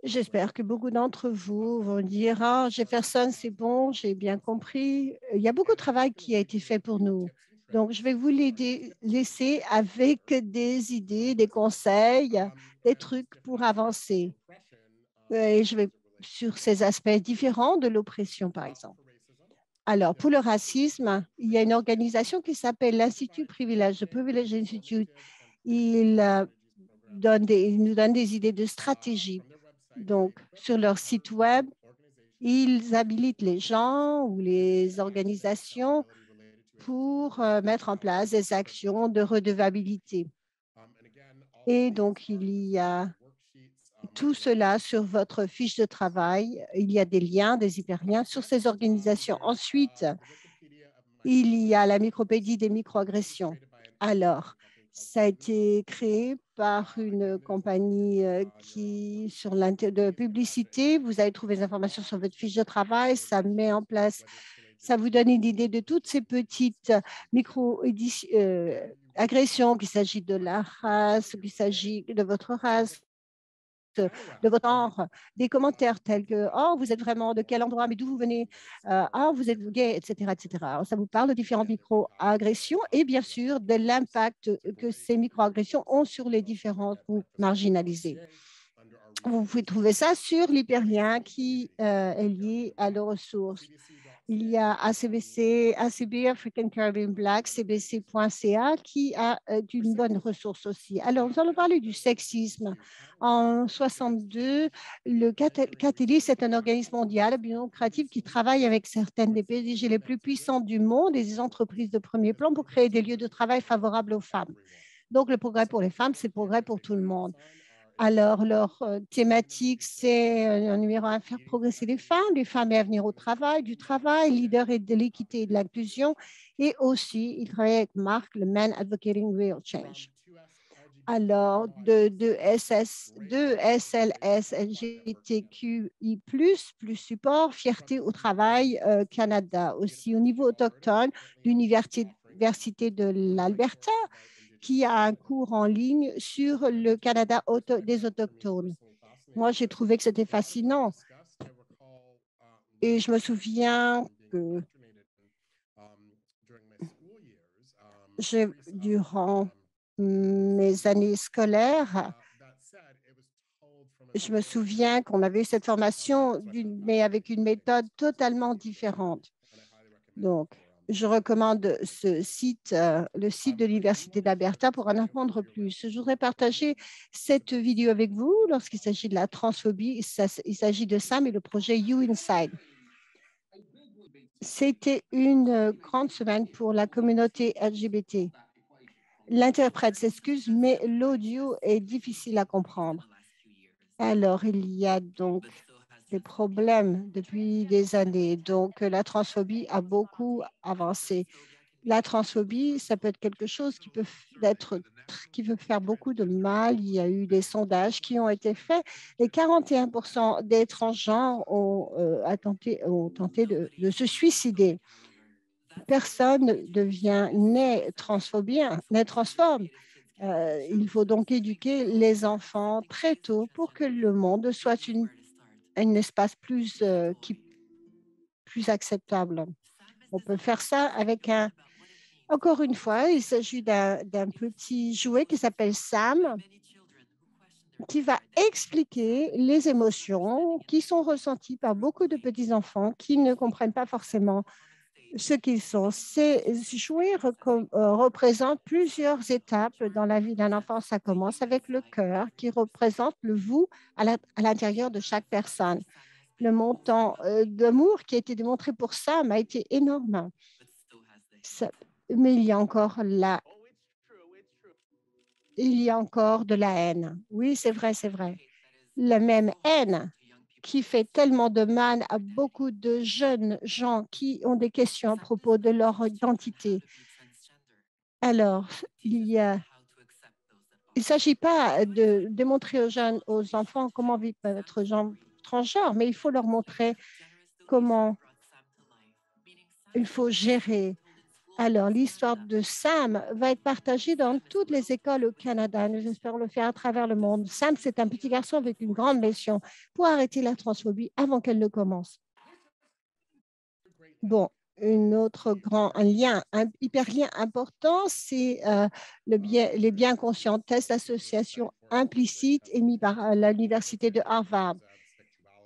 j'espère que beaucoup d'entre vous vont dire « Ah, Jefferson, c'est bon, j'ai bien compris. » Il y a beaucoup de travail qui a été fait pour nous. Donc, je vais vous laisser avec des idées, des conseils, des trucs pour avancer. Et je vais sur ces aspects différents de l'oppression, par exemple. Alors, pour le racisme, il y a une organisation qui s'appelle l'Institut Privilege, the Privilege Institute. Il nous donne des idées de stratégie. Donc, sur leur site web, ils habilitent les gens ou les organisations pour mettre en place des actions de redevabilité. Et donc, il y a tout cela sur votre fiche de travail. Il y a des liens, des hyperliens sur ces organisations. Ensuite, il y a la micropédie des microagressions. Alors, ça a été créé par une compagnie de publicité. Vous allez trouver des informations sur votre fiche de travail. Ça met en place, ça vous donne une idée de toutes ces petites agressions, qu'il s'agit de la race, qu'il s'agit de votre race, de votre genre, des commentaires tels que « Oh, vous êtes vraiment de quel endroit, mais d'où vous venez? Ah, vous êtes gay, etc. etc. » Ça vous parle de différentes micro-agressions et bien sûr de l'impact que ces micro-agressions ont sur les différents groupes marginalisés. Vous pouvez trouver ça sur l'hyperlien qui est lié à leurs ressources. Il y a ACBC, ACB, African Caribbean Black, cbc.ca, qui a une bonne ressource aussi. Alors, nous allons parler du sexisme. En 62, le Catalyst est un organisme mondial biocratif qui travaille avec certaines des PDG les plus puissantes du monde et des entreprises de premier plan pour créer des lieux de travail favorables aux femmes. Donc, le progrès pour les femmes, c'est le progrès pour tout le monde. Alors, leur thématique, c'est numéro 1, faire progresser les femmes et à venir au travail, du travail, leader et de l'équité et de l'inclusion. Et aussi, ils travaillent avec Marc, le Man Advocating Real Change. Alors, de SLS, LGBTQI+, plus support, Fierté au travail Canada. Aussi, au niveau autochtone, l'Université de l'Alberta, qui a un cours en ligne sur le Canada des autochtones. Moi, j'ai trouvé que c'était fascinant. Et je me souviens que durant mes années scolaires, je me souviens qu'on avait eu cette formation, mais avec une méthode totalement différente. Donc, je recommande ce site, le site de l'Université d'Alberta pour en apprendre plus. Je voudrais partager cette vidéo avec vous lorsqu'il s'agit de la transphobie. Il s'agit de Sam et le projet You Inside. C'était une grande semaine pour la communauté LGBT. L'interprète s'excuse, mais l'audio est difficile à comprendre. Alors, il y a donc des problèmes depuis des années. Donc, la transphobie a beaucoup avancé. La transphobie, ça peut être quelque chose qui peut faire beaucoup de mal. Il y a eu des sondages qui ont été faits et 41% des transgenres ont tenté de se suicider. Personne ne devient né transphobe. Il faut donc éduquer les enfants très tôt pour que le monde soit un espace plus acceptable. On peut faire ça avec encore une fois, il s'agit d'un petit jouet qui s'appelle Sam, qui va expliquer les émotions qui sont ressenties par beaucoup de petits-enfants qui ne comprennent pas forcément ce qu'ils sont. Ces jouets représentent plusieurs étapes dans la vie d'un enfant. Ça commence avec le cœur qui représente le vous à l'intérieur de chaque personne. Le montant d'amour qui a été démontré pour Sam a été énorme. Mais il y a encore de la haine. Oui, c'est vrai, c'est vrai. La même haine qui fait tellement de mal à beaucoup de jeunes gens qui ont des questions à propos de leur identité. Alors, il ne s'agit pas de démontrer aux enfants comment vivre être transgenre, mais il faut leur montrer comment il faut gérer. Alors, l'histoire de Sam va être partagée dans toutes les écoles au Canada. Nous espérons le faire à travers le monde. Sam, c'est un petit garçon avec une grande mission pour arrêter la transphobie avant qu'elle ne commence. Bon, un hyperlien important, c'est les biens conscients tests d'association implicite émis par l'Université de Harvard.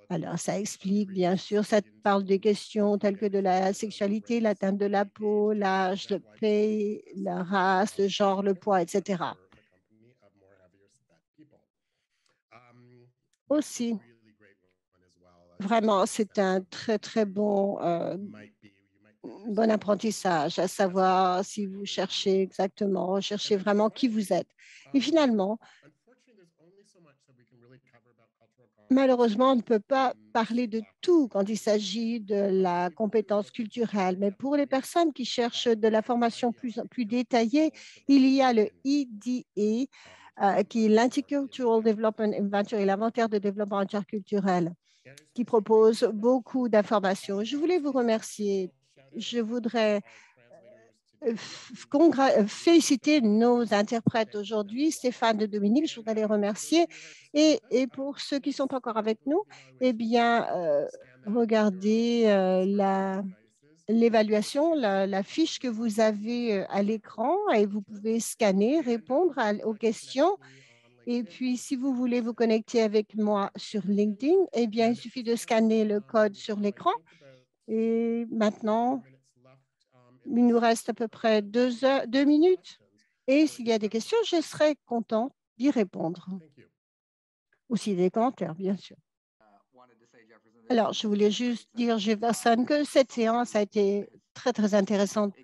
Alors, ça explique, bien sûr, ça parle des questions telles que de la sexualité, la teinte de la peau, l'âge, le pays, la race, le genre, le poids, etc. Aussi, vraiment, c'est un très, très bon apprentissage, à savoir si vous cherchez recherchez vraiment qui vous êtes. Et finalement, malheureusement, on ne peut pas parler de tout quand il s'agit de la compétence culturelle, mais pour les personnes qui cherchent de la formation plus détaillée, il y a le EDA, qui est l'Intercultural Development Inventory, l'inventaire de développement interculturel, qui propose beaucoup d'informations. Je voulais vous remercier. Je voudrais féliciter nos interprètes aujourd'hui, Stéphane et Dominique, je voudrais les remercier. Et pour ceux qui sont encore avec nous, eh bien, regardez l'évaluation, la fiche que vous avez à l'écran et vous pouvez scanner, répondre aux questions. Et puis, si vous voulez vous connecter avec moi sur LinkedIn, eh bien, il suffit de scanner le code sur l'écran. Et maintenant, il nous reste à peu près 2 minutes. Et s'il y a des questions, je serai content d'y répondre. Ou s'il y a des commentaires, bien sûr. Alors, je voulais juste dire, Jefferson, que cette séance a été très, très intéressante.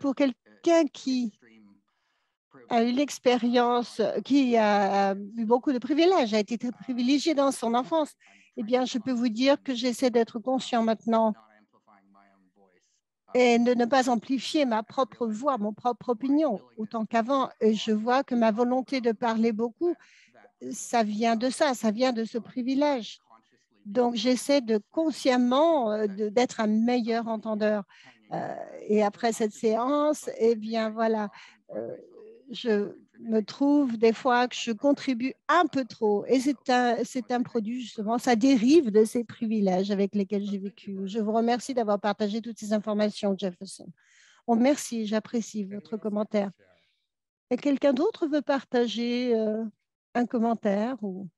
Pour quelqu'un qui a eu l'expérience, qui a eu beaucoup de privilèges, a été très privilégié dans son enfance, eh bien, je peux vous dire que j'essaie d'être conscient maintenant et de ne pas amplifier ma propre voix, mon propre opinion, autant qu'avant. Et je vois que ma volonté de parler beaucoup, ça vient de ça vient de ce privilège. Donc, j'essaie de consciemment d'être un meilleur entendeur. Et après cette séance, eh bien, voilà, je me trouve des fois que je contribue un peu trop. Et c'est un produit, justement, ça dérive de ces privilèges avec lesquels j'ai vécu. Je vous remercie d'avoir partagé toutes ces informations, Jefferson. Oh, merci, j'apprécie votre commentaire. Et quelqu'un d'autre veut partager un commentaire ou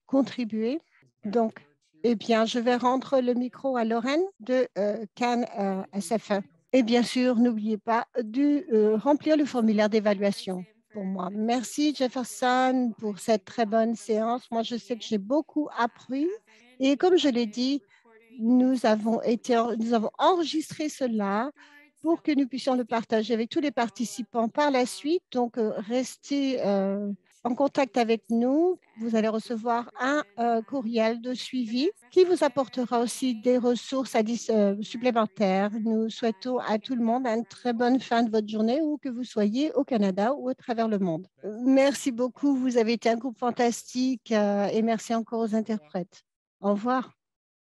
contribuer? Donc, eh bien, je vais rendre le micro à Lorraine de Cannes SFE. Et bien sûr, n'oubliez pas de remplir le formulaire d'évaluation pour moi. Merci Jefferson pour cette très bonne séance. Moi, je sais que j'ai beaucoup appris. Et comme je l'ai dit, nous avons enregistré cela pour que nous puissions le partager avec tous les participants par la suite. Donc, restez en contact avec nous. Vous allez recevoir un courriel de suivi qui vous apportera aussi des ressources supplémentaires. Nous souhaitons à tout le monde une très bonne fin de votre journée, où que vous soyez au Canada ou à travers le monde. Merci beaucoup. Vous avez été un groupe fantastique et merci encore aux interprètes. Au revoir.